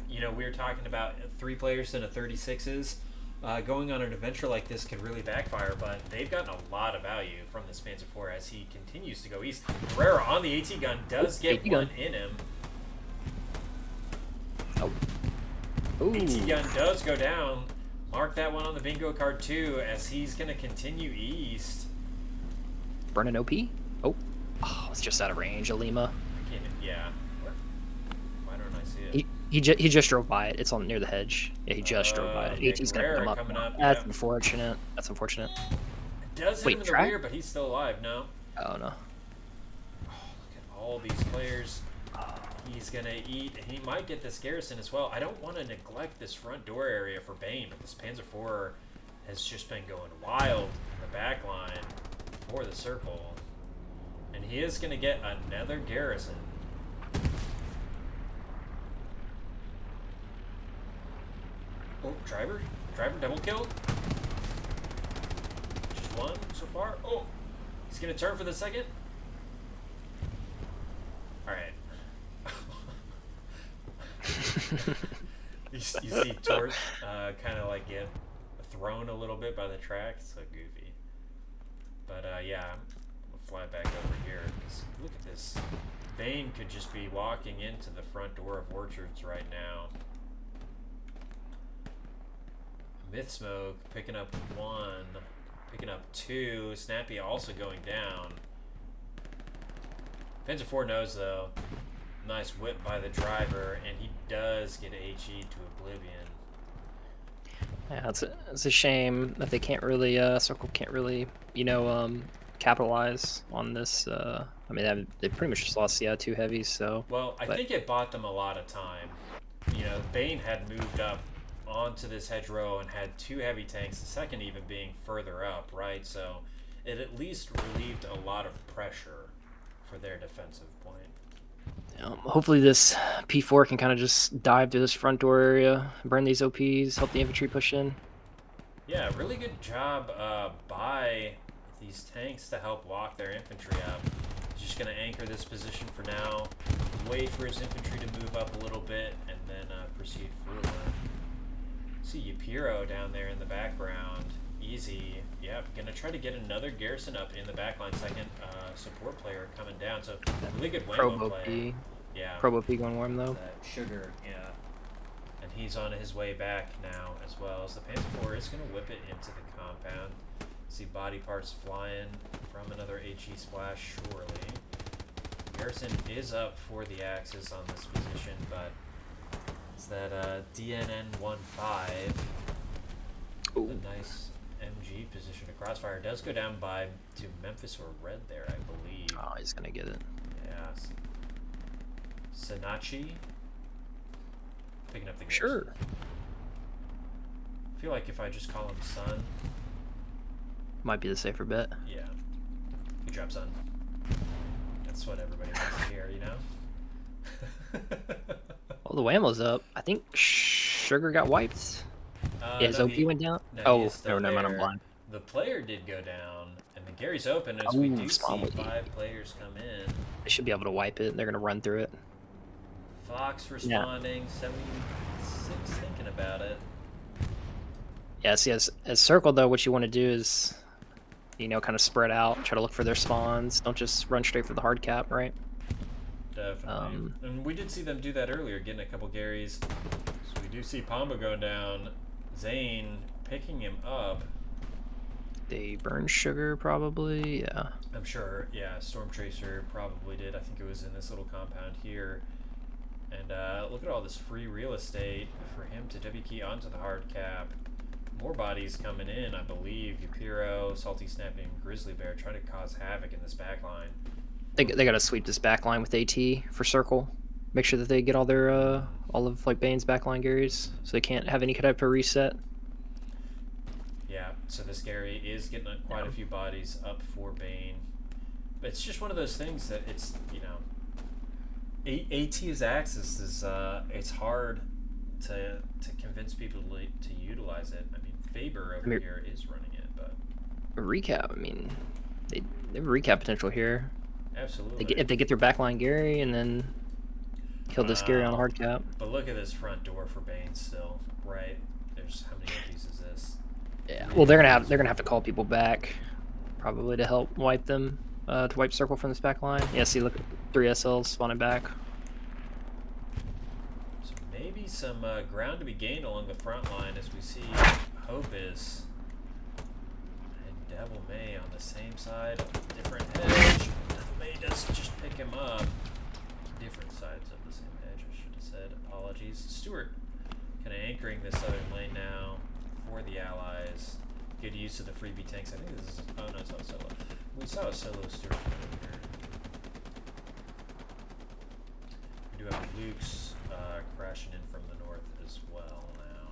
you know, we were talking about 3 players and a 36s. Going on an adventure like this could really backfire, but they've gotten a lot of value from this Panzer IV as he continues to go east. Herrera on the AT gun does get AT one gun. in him. Oh. Ooh. AT gun does go down. Mark that one on the bingo card too, as he's going to continue east. Burning OP? Oh. Oh, it's just out of range, Alima. Yeah. Why don't I see it? He just drove by it. It's on near the hedge. Yeah, he just drove by it. Okay, He's gonna Guerrero come up. coming up, That's yeah. unfortunate. That's unfortunate. Does hit Wait, him in the track? rear, but he's still alive. No. Oh no. Oh, look at all these players. He's going to eat. He might get this garrison as well. I don't want to neglect this front door area for Bain, but this Panzer IV has just been going wild in the back line for the circle. And he is going to get another garrison. Oh, driver double killed. Just one so far. Oh, he's going to turn for the second. All right. You see Tort kind of like get thrown a little bit by the track. It's so goofy. But yeah, we'll fly back over here. 'Cause look at this. Bain could just be walking into the front door of Orchards right now. Myth Smoke picking up 1, picking up 2. Snappy also going down. Panzer 4 knows though. Nice whip by the driver, and he does get HE to oblivion. Yeah, it's a shame that they can't really Circle can't really capitalize on this. I mean they pretty much just lost 2 heavies. So Well, I think it bought them a lot of time. You know, Bain had moved up onto this hedgerow and had 2 heavy tanks, the second even being further up, right? So it at least relieved a lot of pressure for their defensive point. Hopefully this P4 can kind of just dive through this front door area, burn these OPs, help the infantry push in. Yeah, really good job by these tanks to help lock their infantry up. He's just going to anchor this position for now, wait for his infantry to move up a little bit, and then proceed forward. See Yapiro down there in the background. Easy. Yep, going to try to get another garrison up in the backline. Second support player coming down. So really good Waymo play. Yeah. Probo P going warm though. Sugar, yeah. And he's on his way back now as well. As the Panzer IV is going to whip it into the compound. See body parts flying from another HE splash, surely. Garrison is up for the Axis on this position, but it's that DNN-15. Ooh. A nice MG position. A crossfire does go down to Memphis or Red there, I believe. Oh, he's going to get it. Yeah. Sanachi picking up the garrison. Sure. I feel like if I just call him Son. Might be the safer bet. Yeah. Good job, Son. That's what everybody wants to hear, you know? Oh, the whammo's up. I think Sugar got wiped. Yeah, his no, OP went down? No, oh, never mind, I'm blind. The player did go down, and the Gary's open, as we do see 5 players come in. They should be able to wipe it. They're going to run through it. Fox responding, 76 thinking about it. Yeah, see, as Circle, though, what you want to do is, kind of spread out, try to look for their spawns. Don't just run straight for the hard cap, right? Definitely. And we did see them do that earlier, getting a couple Garys. So we do see Pombo going down. Zane picking him up. They burned Sugar, probably, yeah. I'm sure, yeah. Storm Tracer probably did. I think it was in this little compound here. And look at all this free real estate for him to W key onto the hard cap. More bodies coming in, I believe. Yapiro, Salty Snapping, Grizzly Bear trying to cause havoc in this back line. They got to sweep this back line with AT for Circle. Make sure that they get all their all of Bain's backline Garys, so they can't have any type of reset. Yeah, so this Gary is getting quite a few bodies up for Bain. But it's just one of those things that it's, AT's Axis is it's hard to convince people to utilize it. I mean, Faber over here is running it, but recap. I mean, they have recap potential here. Absolutely. If they get their backline Gary and then kill this Gary on hard cap. But look at this front door for Bain still, right? There's how many OPs is this? Yeah. Well, they're gonna have to call people back, probably to help wipe them, to wipe Circle from this backline. Yeah. See, look, 3 SLs spawning back. So maybe some ground to be gained along the front line as we see Hopus and Devil May on the same side of a different hedge. Devil May does just pick him up. Different sides of the same hedge, I should have said. Apologies. Stewart kind of anchoring this southern lane now for the Allies. Good use of the freebie tanks. I think this is... Oh, no, it's not a solo. We saw a solo Stewart over here. We do have Luke's crashing in from the north as well now.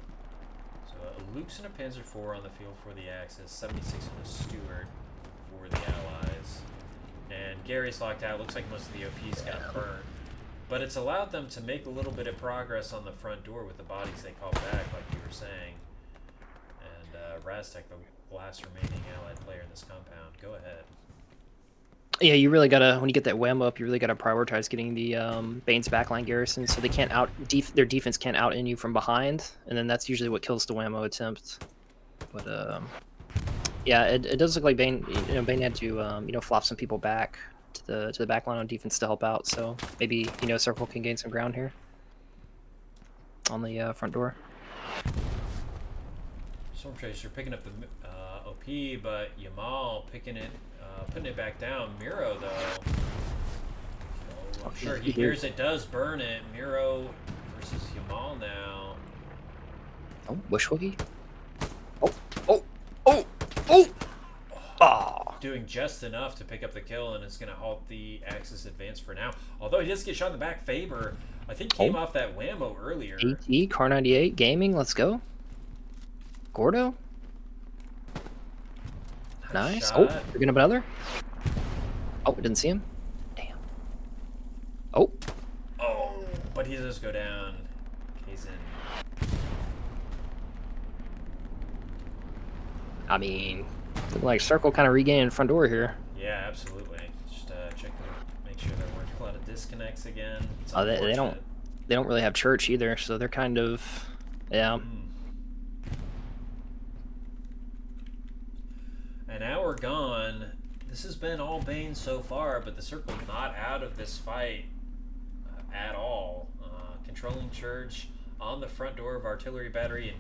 So Luke's and a Panzer IV on the field for the Axis. 76 and a Stewart for the Allies. And Gary's locked out. Looks like most of the OPs got burnt. But it's allowed them to make a little bit of progress on the front door with the bodies they called back, like you were saying. And Raztek, the last remaining Allied player in this compound, go ahead. Yeah, you really gotta when you get that wham up, you really gotta prioritize getting the Bane's backline garrison, so they can't their defense can't out in you from behind, and then that's usually what kills the whammo attempt. But yeah, it does look like Bain, Bain had to flop some people back to the back line on defense to help out. So maybe Circle can gain some ground here on the front door. Storm Chaser picking up the OP, but Yamal putting it back down. Miro though, I'm sure he hears it does burn it. Miro versus Yamal now. Oh, bush hoogie. Oh! Doing just enough to pick up the kill, and it's going to halt the Axis advance for now. Although he does get shot in the back. Faber, I think, came off that whammo earlier. AT, Car 98, Gaming, let's go. Gordo. Nice. Shot. Oh, you're going to another? Oh, we didn't see him. Damn. Oh. Oh, but he does go down. Kazin. I mean, looking like Circle kind of regaining front door here. Yeah, absolutely. Just check make sure there weren't a lot of disconnects again. Oh, they don't really have church either, so they're kind of An hour gone. This has been all Bain so far, but the Circle not out of this fight at all. Controlling church on the front door of Artillery Battery, and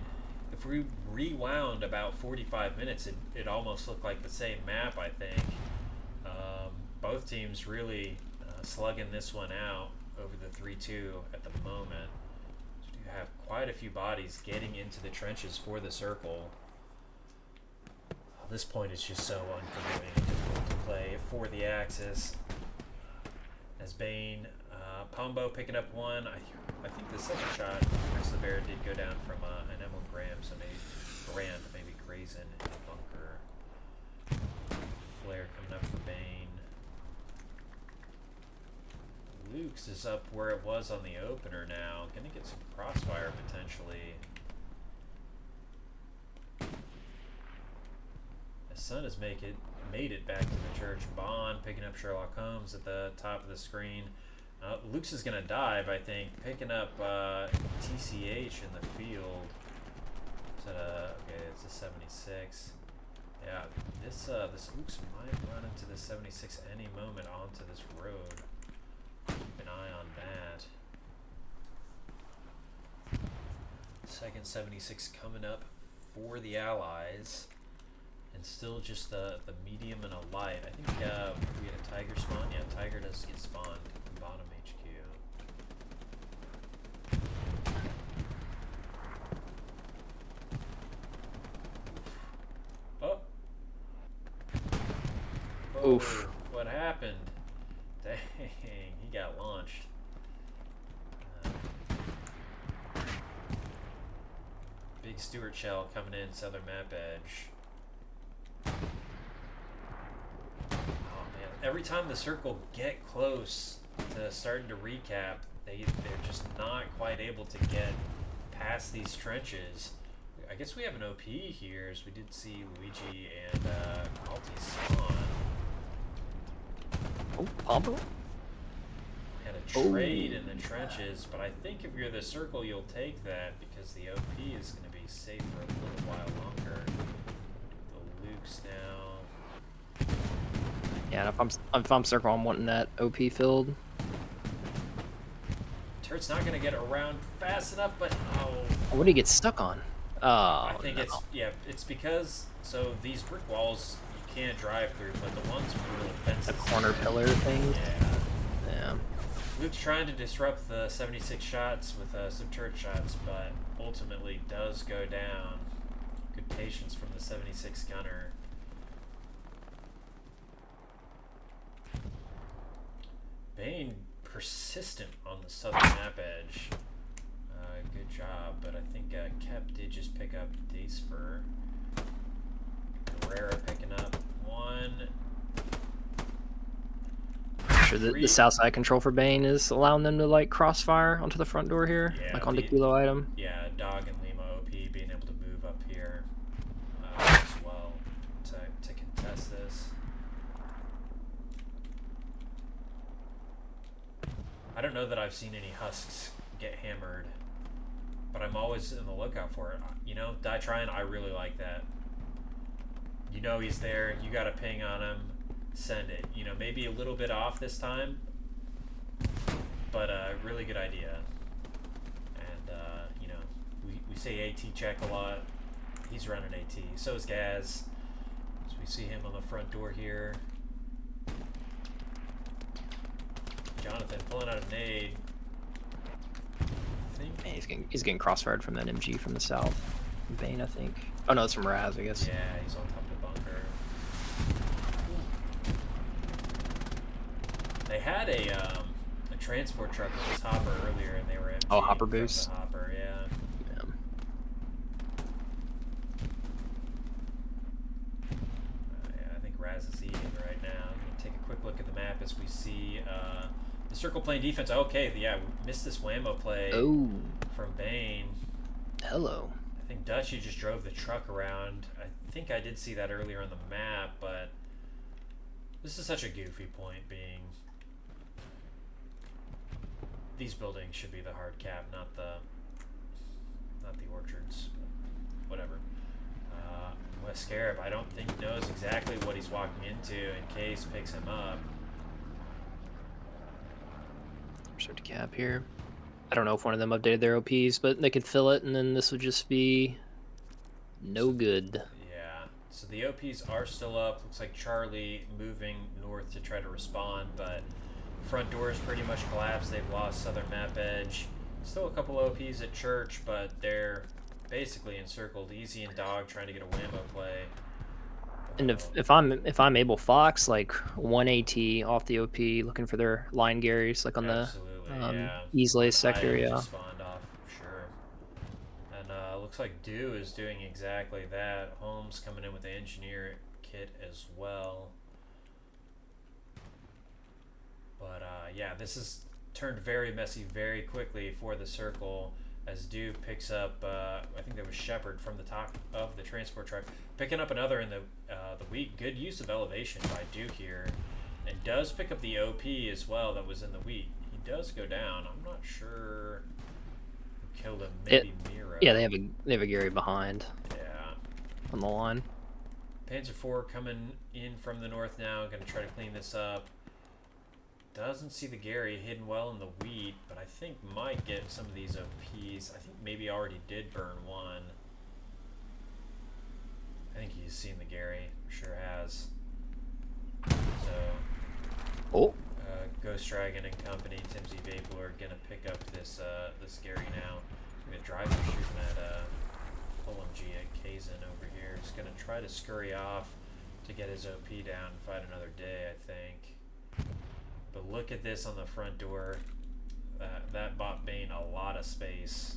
if we rewound about 45 minutes, it almost looked like the same map, I think. Both teams really slugging this one out over the 3-2 at the moment. So you have quite a few bodies getting into the trenches for the Circle. This point is just so unforgiving and difficult to play for the Axis. As Bain, Pombo picking up one. I think the second shot next to the bear did go down from an Emil Graham, so maybe Grayson in the bunker. Flare coming up for Bain. Luke's is up where it was on the opener now. Gonna get some crossfire potentially. The Sun has made it back to the church. Bond picking up Sherlock Holmes at the top of the screen. Luke's is gonna dive, I think, picking up TCH in the field. Okay, it's a 76. Yeah, this Luke's might run into the 76 any moment onto this road. Keep an eye on that. Second 76 coming up for the Allies. And still just the medium and a light. I think we had a Tiger spawn. Yeah, Tiger does get spawned in bottom HQ. Oh. Oof. What happened? Dang, he got launched. Big Stuart shell coming in, southern map edge. Oh man, every time the Circle get close to starting to recap, they're just not quite able to get past these trenches. I guess we have an OP here, as we did see Luigi and Alti spawn. Oh, Pombo? Had a trade in the trenches, but I think if you're the Circle, you'll take that because the OP is going to be safe for a little while longer. The Luke's now. Yeah, if I'm Circle, I'm wanting that OP filled. Turret's not going to get around fast enough, but What do you get stuck on? Oh, I think it's because these brick walls you can't drive through, but the ones with little fences, the corner pillar things. Yeah. Luke's trying to disrupt the 76 shots with some turret shots, but ultimately does go down. Good patience from the 76 gunner. Bain persistent on the southern map edge. Good job, but I think Kep did just pick up Dacefer. Herrera picking up one. Sure, the south side control for Bain is allowing them to like crossfire onto the front door here, like on the kilo item. Yeah, Dog and Lima OP being able to move up here as well to contest this. I don't know that I've seen any husks get hammered, but I'm always in the lookout for it. You know, die trying, I really like that. You know he's there, you got a ping on him, send it. You know, maybe a little bit off this time, but really good idea. And, you know, we say AT check a lot. He's running AT. So is Gaz. So we see him on the front door here. Jonathan pulling out a nade. Man, he's getting crossfired from that MG from the south. Bain, I think. Oh no, it's from Raz, I guess. Yeah, he's on top of the bunker. They had a transport truck with this hopper earlier, and they were empty. Oh, hopper boost. The hopper, yeah. Yeah, I think Raz is eating right now. I'm gonna take a quick look at the map as we see the circle playing defense. Okay, yeah, we missed this whammo play from Bain. Hello. I think Dutchy just drove the truck around. I think I did see that earlier on the map, but this is such a goofy point, being these buildings should be the hard cap, not the orchards. But whatever. West Scarab, I don't think knows exactly what he's walking into, and Case picks him up. Start to cap here. I don't know if one of them updated their OPs, but they could fill it, and then this would just be no good. Yeah. So the OPs are still up. Looks like Charlie moving north to try to respond, but front door is pretty much collapsed. They've lost southern map edge. Still a couple OPs at church, but they're basically encircled. Easy and Dog trying to get a whammo play. And if I'm able Fox, like 1 AT off the OP, looking for their line Garys, like on Absolutely, the Easley sector, yeah. Spawned off, sure. And looks like Dew is doing exactly that. Holmes coming in with the engineer kit as well. But yeah, this has turned very messy very quickly for the circle as Dew picks up, I think that was Shepard from the top of the transport truck, picking up another in the wheat. Good use of elevation by Dew here, and does pick up the OP as well that was in the wheat. He does go down. I'm not sure who killed him. Maybe Miro. Yeah, they have a Gary behind. Yeah. On the line. Panzer IV coming in from the north now, going to try to clean this up. Doesn't see the Gary, hidden well in the wheat, but I think might get some of these OPs. I think maybe already did burn one. I think he's seen the Gary, sure has. So, Ghost Dragon and company, Timsy Vapor are gonna pick up this this Gary now. The driver shooting at OMG at Kazin over here. He's gonna try to scurry off to get his OP down and fight another day, I think. But look at this on the front door. That bought Bain a lot of space.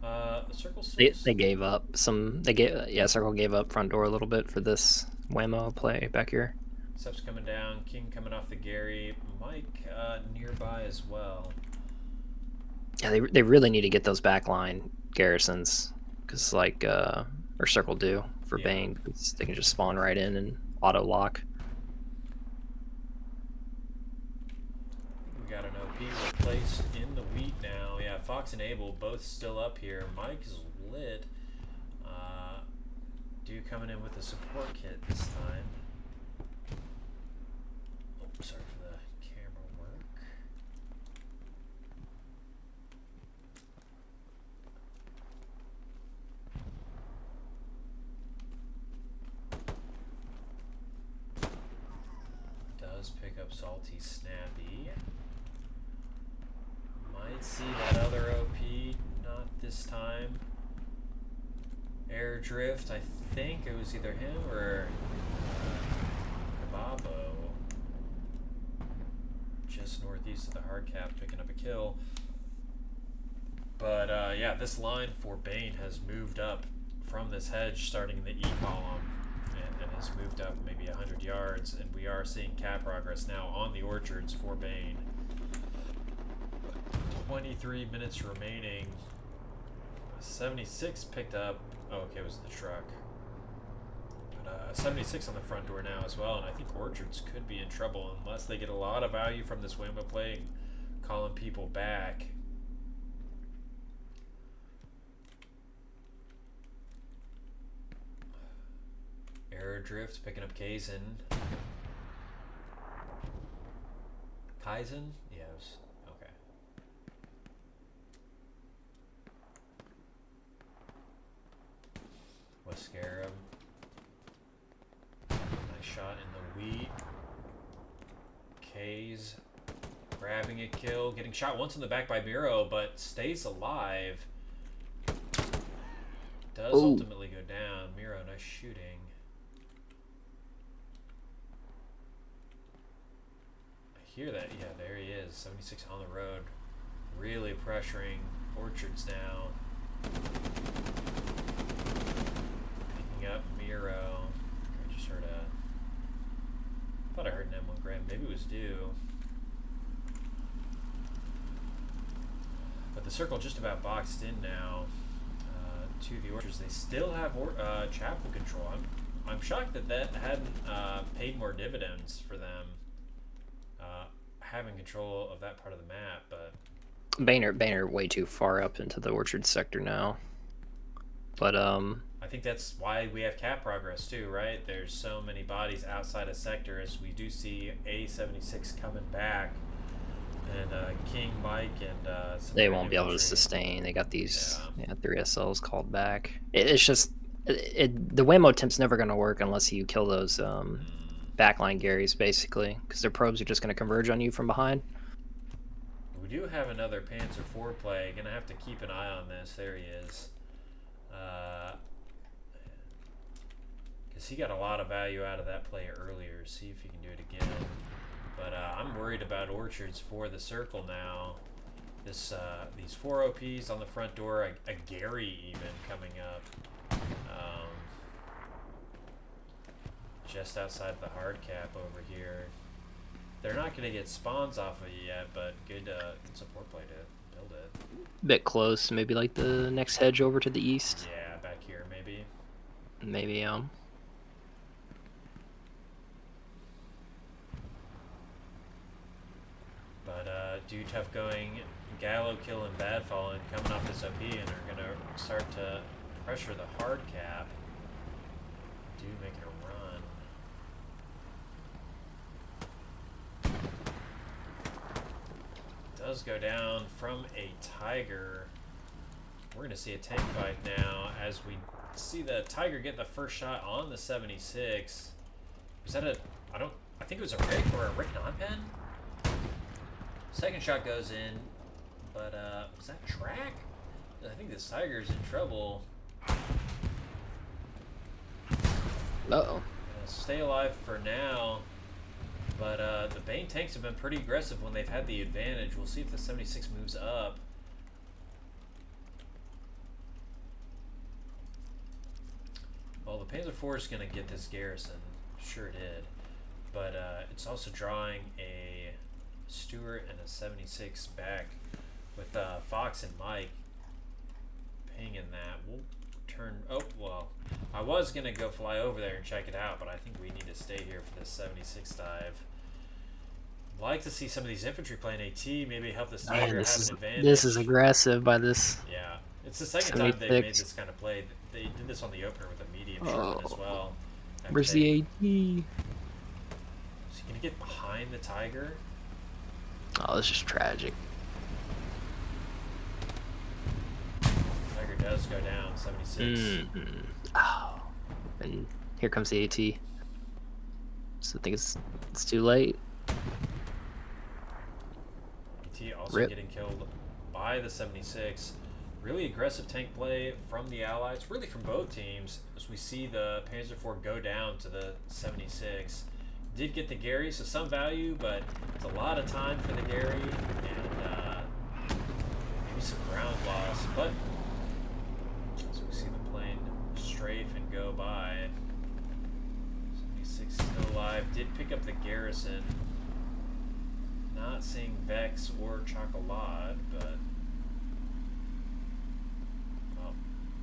The Circle they gave up some. Circle gave up front door a little bit for this whammo play back here. Sep's coming down. King coming off the Gary. Mike nearby as well. Yeah, they really need to get those backline garrisons, because like or Circle do for Bain, because they can just spawn right in and auto lock. We got an OP replaced in the wheat now. Yeah, Fox and Abel both still up here. Mike is lit. Dew coming in with a support kit this time. Oh, sorry for the camera work. Does pick up Salty Snappy. Might see that other OP, not this time. Air Drift, I think it was either him or Kababo. Just northeast of the hard cap, picking up a kill. But yeah, this line for Bain has moved up from this hedge starting in the E column and has moved up maybe 100 yards, and we are seeing cap progress now on the orchards for Bain. 23 minutes remaining. 76 picked up. Oh, okay, it was the truck. But 76 on the front door now as well, and I think Orchards could be in trouble unless they get a lot of value from this Wimba play, calling people back. Error Drift picking up Kaizen. Kaizen? Yeah, it was, okay. Was Scarab. Nice shot in the wheat. K's grabbing a kill, getting shot once in the back by Miro, but stays alive. Does ultimately go down. Miro, nice shooting. I hear that. Yeah, there he is. 76 on the road. Really pressuring Orchards now. Picking up Miro. I just heard a... thought I heard an M1 Graham. Maybe it was due. But the circle just about boxed in now to the Orchards. They still have Chapel control. I'm shocked that that hadn't paid more dividends for them, having control of that part of the map. But Bain way too far up into the Orchard sector now. But I think that's why we have cap progress too, right? There's so many bodies outside of sector as we do see A76 coming back. And King, Mike, and they won't be able to sustain. They got these 3 SLs called back. It's just the Waymo temp's never going to work unless you kill those backline Garys, basically, because their probes are just going to converge on you from behind. We do have another Panzer IV play. Gonna have to keep an eye on this. There he is. Because he got a lot of value out of that play earlier. See if he can do it again. But I'm worried about Orchards for the circle now. This these 4 OPs on the front door, a Gary even coming up. Just outside the hard cap over here. They're not going to get spawns off of it yet, but good support play to build it. Bit close, maybe like the next hedge over to the east. Yeah, back here maybe. Maybe, But Dude Tough going, Gallo killing Badfall and coming off this OP and are going to start to pressure the hard cap. Dude making a run. Does go down from a Tiger. We're going to see a tank fight now as we see the Tiger get the first shot on the 76. Was that I think it was a Rick or a Rick non-pen? Second shot goes in, but was that track? I think this Tiger's in trouble. Uh-oh. Stay alive for now. But the Bain tanks have been pretty aggressive when they've had the advantage. We'll see if the 76 moves up. Well, the Panzer IV is going to get this garrison. Sure did. But it's also drawing a Stewart and a 76 back with Fox and Mike pinging that. We'll turn... Oh, well, I was going to go fly over there and check it out, but I think we need to stay here for this 76 dive. Like to see some of these infantry playing AT, maybe help the Tiger have an advantage. This is aggressive by this. Yeah, it's the second time they've made this kind of play. They did this on the opener with a medium Sherman as well. Where's the AT? Is he gonna get behind the Tiger? Oh, this is tragic. Tiger does go down, 76. Oh, and here comes the AT. So I think it's too late. AT also getting killed by the 76. Really aggressive tank play from the Allies, really from both teams, as we see the Panzer IV go down to the 76. Did get the Gary, so some value, but it's a lot of time for the Gary, and maybe some ground loss. But as we see the plane strafe and go by, 76 still alive. Did pick up the garrison. Not seeing Vex or Chocolat, but well,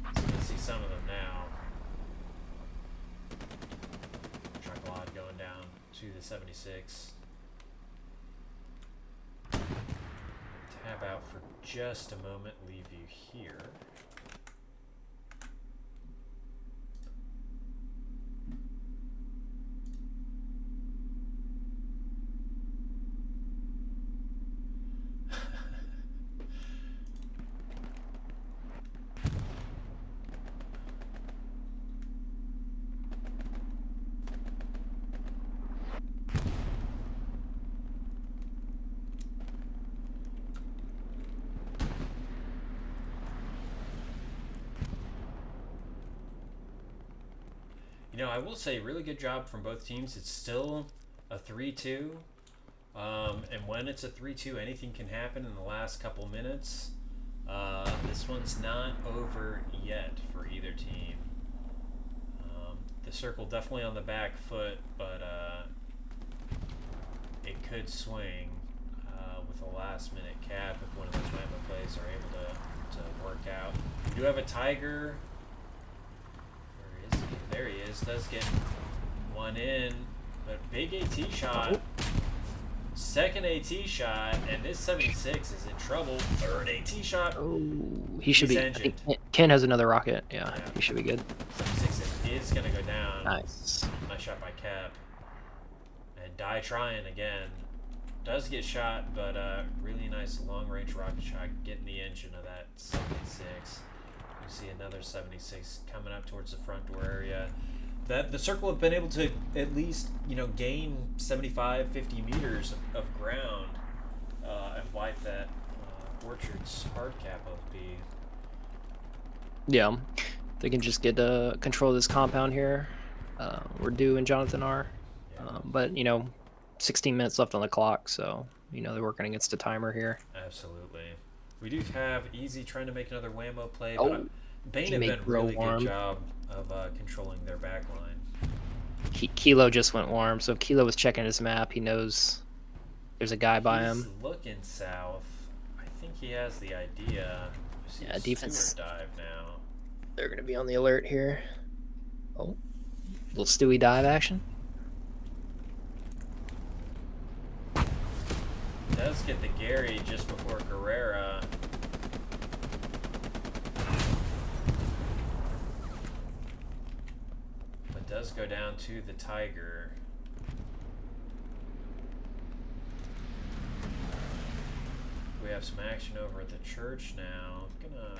let's see some of them now. to the 76. Tab out for just a moment, leave you here. You know, I will say, really good job from both teams. It's still a 3-2. And when it's a 3-2, anything can happen in the last couple minutes. This one's not over yet for either team. The circle definitely on the back foot, but it could swing with a last-minute cap if one of those Whammo plays are able to work out. We do have a Tiger. There he is. Does get one in, but big AT shot. Second AT shot, and this 76 is in trouble. Third AT shot. Oh, he should be. I think Ken has another rocket. Yeah, he should be good. 76 is gonna go down. Nice. Nice shot by Cap. And Die trying again. Does get shot, but really nice long-range rocket shot getting the engine of that 76. You see another 76 coming up towards the front door area. That the circle have been able to at least, you know, gain 75, 50 meters of ground and wipe that Orchard's hard cap OP. Yeah, they can just get control of this compound here. We're due and Jonathan are, but you know, 16 minutes left on the clock, so you know they're working against a timer here. Absolutely. We do have Easy trying to make another Whammo play, Oh, but Bain have been a really good job of controlling their back line. Kilo just went warm, so if Kilo was checking his map, he knows there's a guy by him. He's looking south. I think he has the idea. Yeah, defense. Stewart dive now. They're going to be on the alert here. Oh, little Stewie dive action. Does get the Gary just before Guerrera. But does go down to the Tiger. We have some action over at the church now. I'm gonna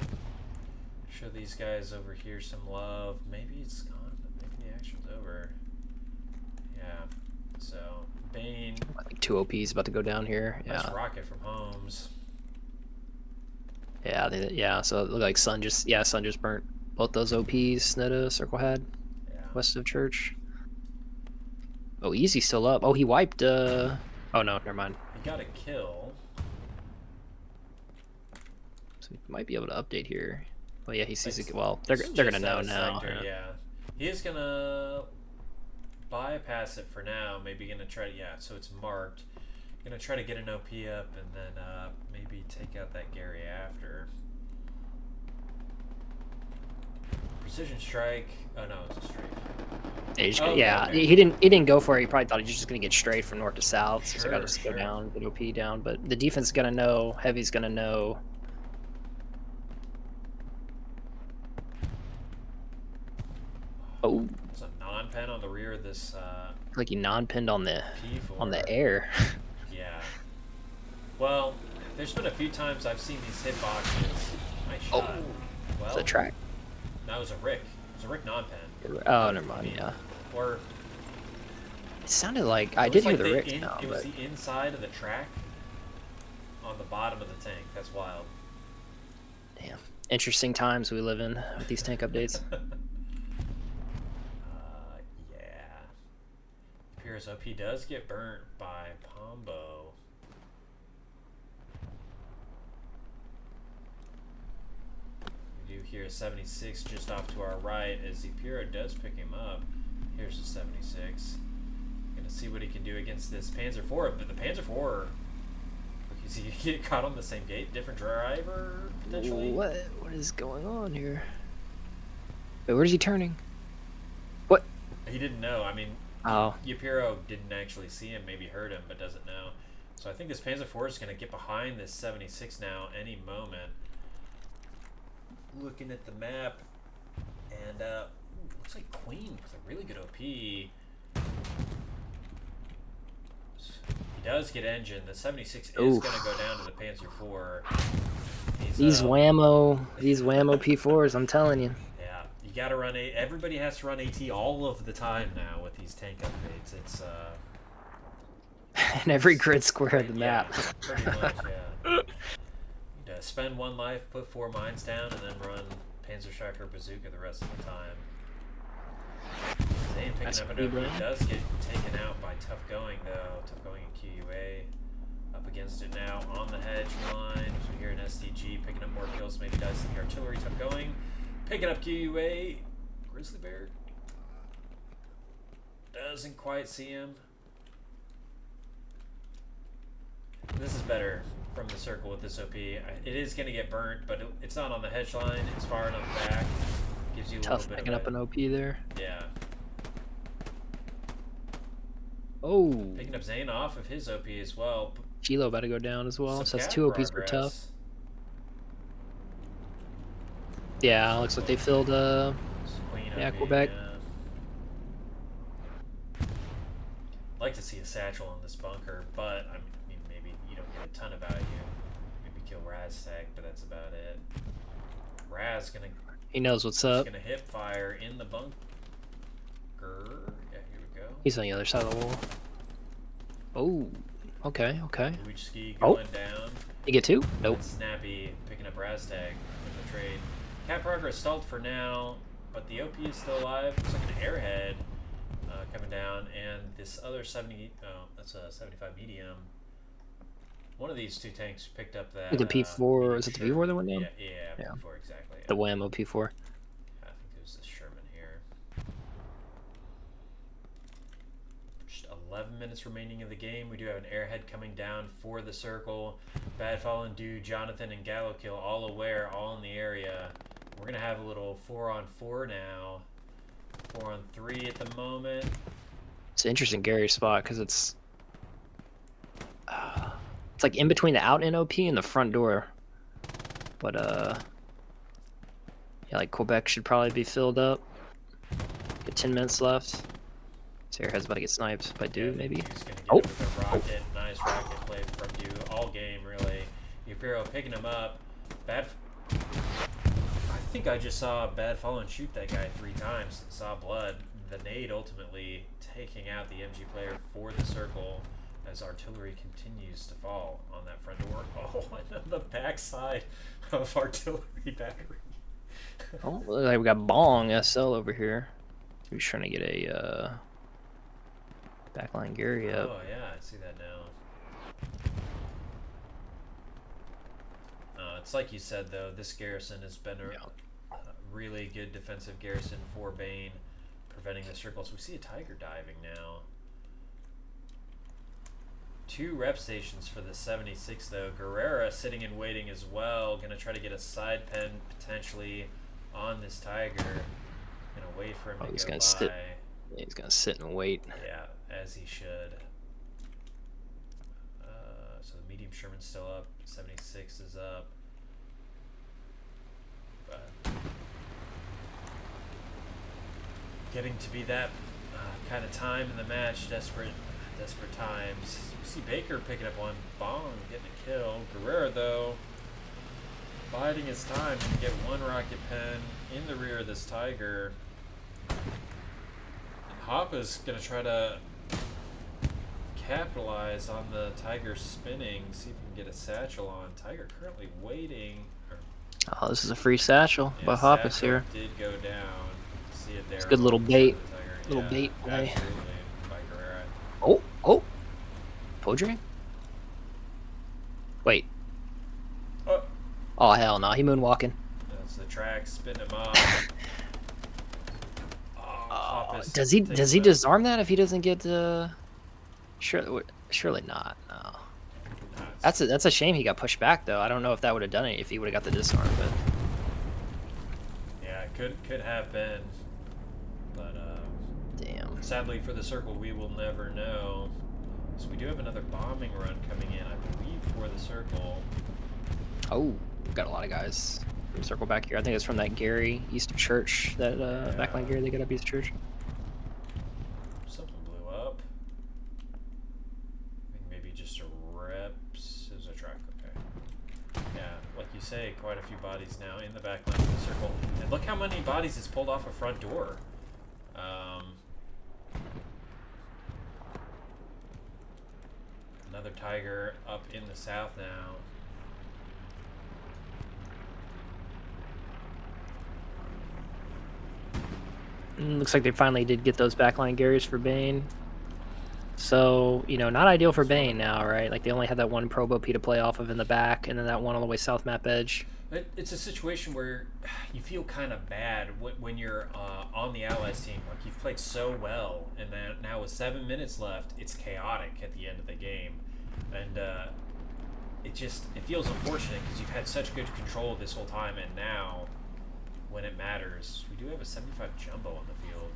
show these guys over here some love. Maybe it's gone, but maybe the action's over. Yeah, so Bain. I think 2 OPs about to go down here. Nice Yeah. rocket from Holmes. Yeah, yeah. So it looked like Sun just burnt both those OPs that Circle had west of church. Oh, Easy still up. Oh, he wiped. Oh no, never mind. He got a kill. So he might be able to update here. Well, yeah, he sees it. Well, they're gonna know now. Yeah, he is gonna bypass it for now. Maybe gonna try to so it's marked. Gonna try to get an OP up and then maybe take out that Gary after. Precision strike. Oh no, it's a straight. Okay. He didn't go for it. He probably thought he was just gonna get straight from north to south. So got to go down, get OP down. But the defense is gonna know. Heavy's gonna know. Oh, it's a non-pen on the rear of this. Like he non-pinned on the P4. air. Yeah. Well, there's been a few times I've seen these hitboxes. Nice shot. Well, it's a track. That was a Rick. It was a Rick non-pen. Oh, never mind. Yeah. Or it sounded like I did hear the Rick. It was the inside of the track on the bottom of the tank. That's wild. Damn. Interesting times we live in with these tank updates. Yeah. Pierce OP does get burnt by Pombo. We do hear a 76 just off to our right as Zepiro does pick him up. Here's the 76. Gonna see what he can do against this Panzer IV, but the Panzer IV, is he get caught on the same gate? Different driver, potentially? What is going on here? Wait, where's he turning? What? He didn't know. I mean, Oh, Yapiro didn't actually see him, maybe heard him, but doesn't know. So I think this Panzer IV is going to get behind this 76 now any moment. Looking at the map, and looks like Queen with a really good OP. He does get engine. The 76 is going to go down to the Panzer IV. these whammo P4s, I'm telling you. Yeah, you got to run everybody has to run AT all of the time now with these tank upgrades. It's in every grid square of the map. Pretty much, yeah. You spend 1 life, put 4 mines down, and then run Panzer Striker Bazooka the rest of the time. Zane picking up an OP. He does get taken out by Tough Going, though. Tough Going in QUA. Up against it now on the hedge line. So we hear an SDG picking up more kills. Maybe dies to the artillery. Tough Going. Picking up QUA. Grizzly Bear. Doesn't quite see him. This is better from the circle with this OP. It is going to get burnt, but it's not on the hedge line. It's far enough back. Gives you a Tough little bit picking of up an OP there. Yeah. Oh. Picking up Zane off of his OP as well. Kilo about to go down as well. So that's 2 OPs for Tough. Yeah, looks like they filled yeah, Quebec. Yeah. Like to see a satchel on this bunker, but I mean, maybe you don't get a ton of value. Maybe kill Raztag, but that's about it. Raz gonna. He knows what's up. Gonna hip fire in the bunker. Yeah, here we go. He's on the other side of the wall. Oh, okay, okay. Ski going down. You get 2? Nope. And Snappy picking up Raztag in the trade. Cat progress stalled for now, but the OP is still alive. Looks like an airhead coming down, and this other 70. Oh, that's a 75 medium. One of these 2 tanks picked up that. The P4 is it the P4 that went down? Yeah, P4 exactly. The whammo P4. I think it was the Sherman here. Just 11 minutes remaining in the game. We do have an airhead coming down for the circle. Bad Fallen Dude, Jonathan, and Gallo Kill all aware, all in the area. We're gonna have a little 4-on-4 now. 4-on-3 at the moment. It's an interesting Gary spot because it's like in between the out NOP and the front door. But yeah, like Quebec should probably be filled up. Get 10 minutes left. So Airhead's about to get sniped by Dude, maybe. He's gonna get with a rocket. Nice rocket play from Dude all game, really. Yapiro picking him up. I think I just saw Bad Fallen shoot that guy 3 times. Saw blood. The nade ultimately taking out the MG player for the circle as artillery continues to fall on that front door. Oh, and on the backside of artillery battery. Oh, like we got Bong SL over here. He's trying to get a backline Gary up. Oh yeah, I see that now. It's like you said though, this garrison has been a really good defensive garrison for Bain, preventing the circles. We see a Tiger diving now. 2 rep stations for the 76 though. Guerrera sitting and waiting as well. Gonna try to get a side pen potentially on this Tiger. Gonna wait for him to he's go gonna by. sit. Yeah, he's gonna sit and wait. Yeah, as he should. So the medium Sherman's still up. 76 is up. Getting to be that kind of time in the match, desperate times. You see Baker picking up one, Bong getting a kill. Guerrero though, biding his time to get 1 rocket pen in the rear of this Tiger. And Hoppa's gonna try to capitalize on the Tiger spinning, see if we can get a satchel on. Tiger currently waiting. Oh, this is a free satchel by Hoppa's here. Did go down. See it there. It's a good little bait. Little bait play. Absolutely, by Guerrera. Oh. Podre? Wait. Oh, hell no. He moonwalking. That's the track. Spin him off. Does he disarm that if he doesn't get surely not. No. That's a shame he got pushed back though. I don't know if that would have done it if he would have got the disarm, but yeah, it could have been. But damn. Sadly for the circle, we will never know. So we do have another bombing run coming in, I believe, for the circle. Oh, got a lot of guys from circle back here. I think it's from that Gary east of church. That backline Gary they got up east of church. Something blew up. I think maybe just a reps. It was a truck. Okay. Yeah, like you say, quite a few bodies now in the back line of the circle. And look how many bodies it's pulled off a front door. Another Tiger up in the south now. Looks like they finally did get those backline Garys for Bain. So, you know, not ideal for Bain now, right? Like, they only had that one Probo P to play off of in the back, and then that one all the way south map edge. It's a situation where you feel kind of bad when you're on the Allies team. Like, you've played so well, and then now with 7 minutes left, it's chaotic at the end of the game. And it feels unfortunate because you've had such good control this whole time, and now, when it matters, we do have a 75 jumbo on the field.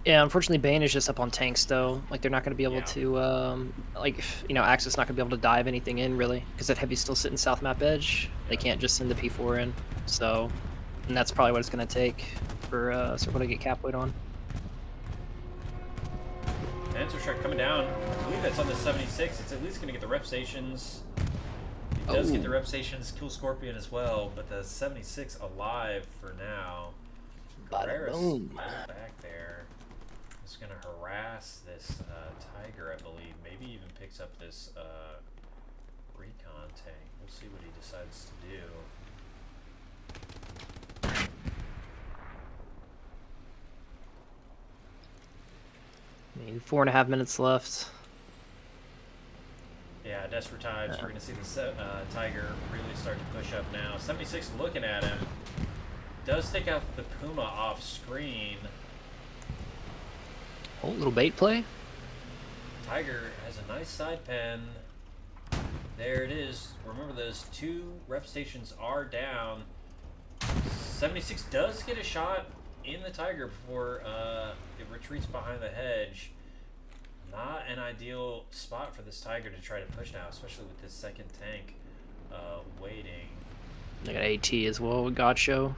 Yeah, unfortunately, Bain is just up on tanks, though. Like, they're not going to be able to, like, you know, Axis not going to be able to dive anything in, really, because that heavy's still sitting south map edge. Yeah. They can't just send the P4 in. So, and that's probably what it's going to take for Circle to get Capwood on. Answer truck coming down. I believe that's on the 76. It's at least going to get the rep stations. It does get the rep stations, kill Scorpion as well, but the 76 alive for now. Guerrero's back there. Is going to harass this Tiger, I believe. Maybe even picks up this recon tank. We'll see what he decides to do. I mean, 4.5 minutes left. Yeah, desperate times. We're going to see the Tiger really start to push up now. 76 looking at him. Does take out the Puma off screen. Oh, little bait play. Tiger has a nice side pen. There it is. Remember, those 2 rep stations are down. 76 does get a shot in the Tiger before it retreats behind the hedge. Not an ideal spot for this Tiger to try to push now, especially with this second tank waiting. They got AT as well with Gotcho.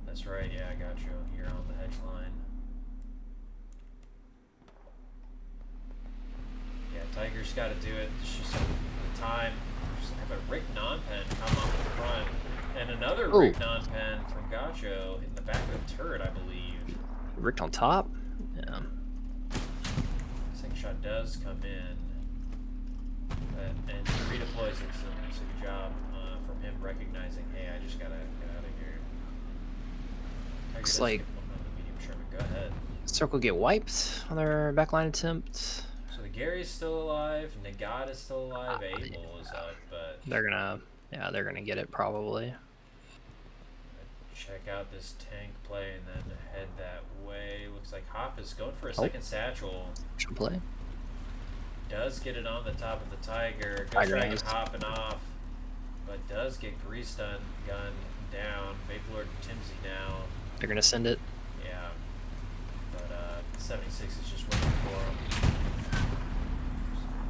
That's right, yeah, I got you here on the hedge line. Yeah, Tiger's got to do it. It's just the time. Just have a Rick non-pen come off the front. And another Rick non-pen from Gotcho in the back of the turret, I believe. Rick on top? Yeah. Second shot does come in. And he redeploys it, so it's a good job from him recognizing, hey, I just got to get out of here. Tiger Looks like the medium Sherman. Go ahead. Circle get wiped on their backline attempt. So the Gary's still alive, Nagat is still alive, Abel is up, but they're gonna get it probably. Check out this tank play and then head that way. Looks like Hop is going for a second satchel. Should play. Does get it on the top of the Tiger. Ghost Dragon hopping off, but does get grease gunned down. Vaporlord and Timsy now. They're gonna send it. Yeah, but 76 is just waiting for him.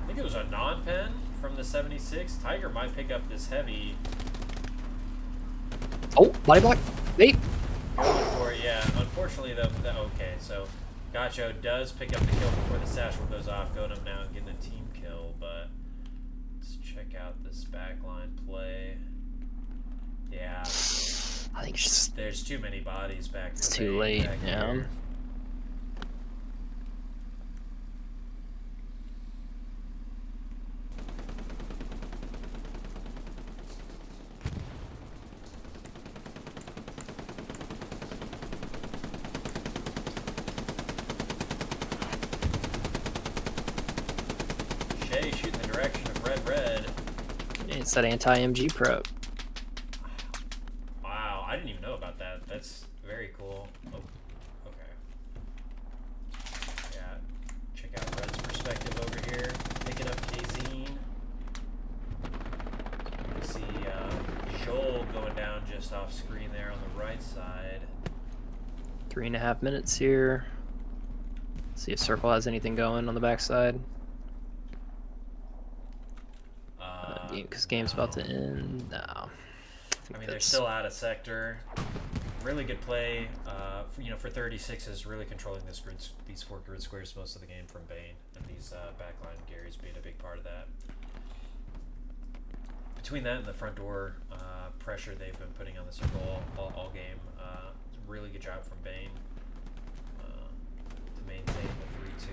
I think it was a non-pen from the 76. Tiger might pick up this heavy. Oh, body block. Hey. Going for it, yeah. Unfortunately, though, okay, so Gotcho does pick up the kill before the satchel goes off, going up now and getting a team kill, but let's check out this backline play. Yeah. I think there's too many bodies back there. It's too late, yeah. Here. Shoot in the direction of red. It's that anti-MG prep. Wow, I didn't even know about that. That's very cool. Oh, okay. Yeah, check out Red's perspective over here. Picking up Kazine. You can see Joel going down just off screen there on the right side. 3.5 minutes here. See if Circle has anything going on the backside. Because game's about to end. No. I mean, they're still out of sector. Really good play, for 36s, really controlling these 4 grid squares most of the game from Bain, and these backline Garys being a big part of that. Between that and the front door pressure they've been putting on the circle all game, really good job from Bain to maintain the 3-2.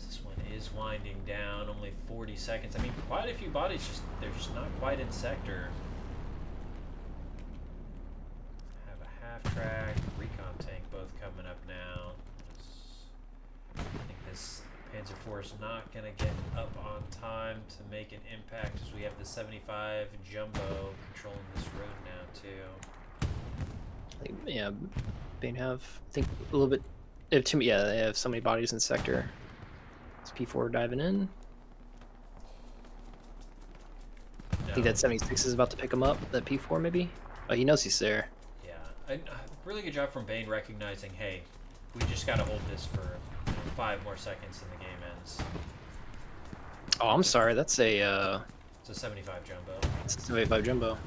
This one is winding down, only 40 seconds. I mean, quite a few bodies, they're just not quite in sector. Have a half track, recon tank both coming up now. I think this Panzer IV is not going to get up on time to make an impact, as we have the 75 Jumbo controlling this road now too. Yeah, Bain have, I think, a little bit. They have so many bodies in sector. It's P4 diving in. I think that 76 is about to pick him up. That P4 maybe. Oh, he knows he's there. Yeah, really good job from Bain recognizing, hey, we just got to hold this for 5 more seconds and the game ends. Oh, I'm sorry. That's a. It's a 75 Jumbo. It's a 75 Jumbo.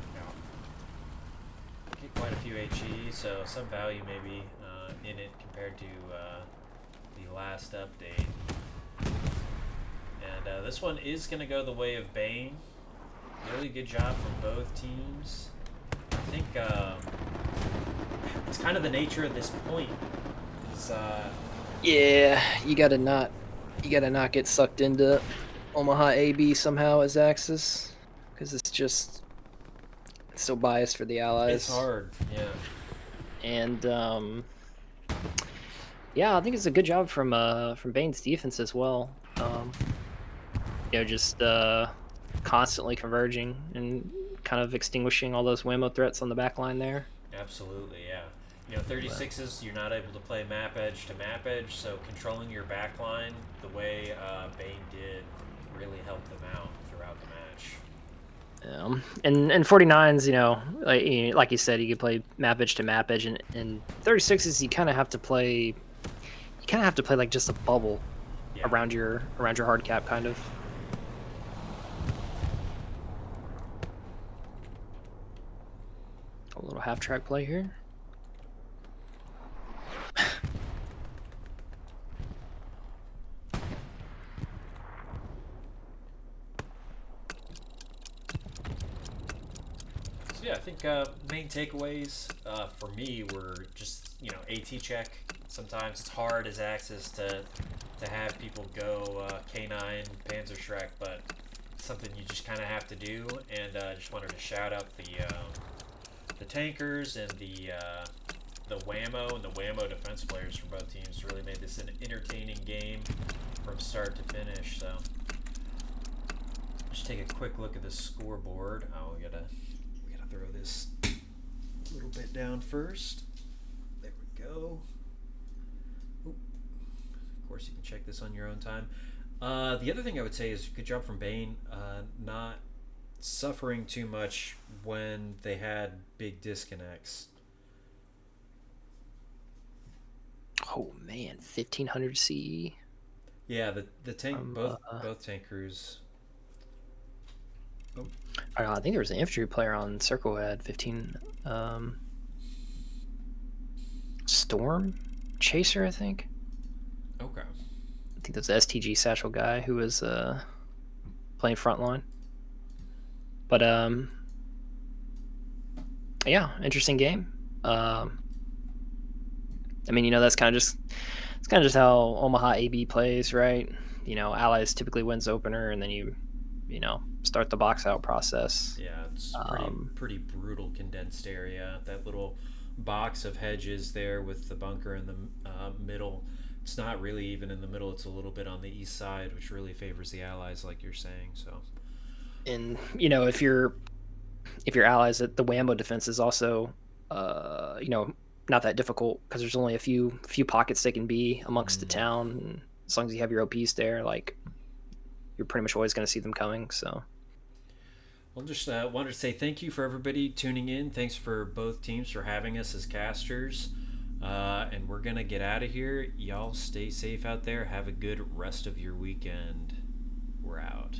Get quite a few HE, so some value maybe in it compared to the last update. And this one is going to go the way of Bain. Really good job from both teams. I think it's kind of the nature of this point. Yeah, you gotta not get sucked into Omaha AB somehow as Axis, because it's so biased for the Allies. It's hard, yeah. And yeah, I think it's a good job from Bain's defense as well. Just constantly converging and kind of extinguishing all those whammo threats on the back line there. Absolutely, yeah. 36s, you're not able to play map edge to map edge, so controlling your back line the way Bain did really helped them out throughout the match. And 49s, like you said, you can play map edge to map edge, and 36s you kind of have to play like just a bubble around your hard cap, kind of. A little half track play here. So yeah, I think main takeaways for me were just AT check. Sometimes it's hard as Axis to have people go K9 Panzer Shrek, but it's something you just kind of have to do. And just wanted to shout out the tankers and the whammo and the whammo defense players from both teams. Really made this an entertaining game from start to finish. So just take a quick look at the scoreboard. Oh, we gotta throw this a little bit down first. There we go. Oop. Of course, you can check this on your own time. The other thing I would say is good job from Bain, not suffering too much when they had big disconnects. Oh man, 1500 CE. Yeah, the tank both tank crews. Oh. I think there was an infantry player on Circle who had 15. Storm Chaser, I think. Okay. I think that's the STG Satchel guy who was playing frontline. But yeah, interesting game. I mean, that's kind of just how Omaha AB plays, right? Allies typically wins opener, and then you start the box out process. Yeah, it's pretty brutal condensed area. That little box of hedges there with the bunker in the middle. It's not really even in the middle. It's a little bit on the east side, which really favors the Allies, like you're saying. So, and if your allies, the whammo defense is also not that difficult because there's only a few pockets they can be amongst the town. And as long as you have your OPs there, like, you're pretty much always going to see them coming. So Well, just wanted to say thank you for everybody tuning in. Thanks for both teams for having us as casters. And we're going to get out of here. Y'all stay safe out there. Have a good rest of your weekend. We're out.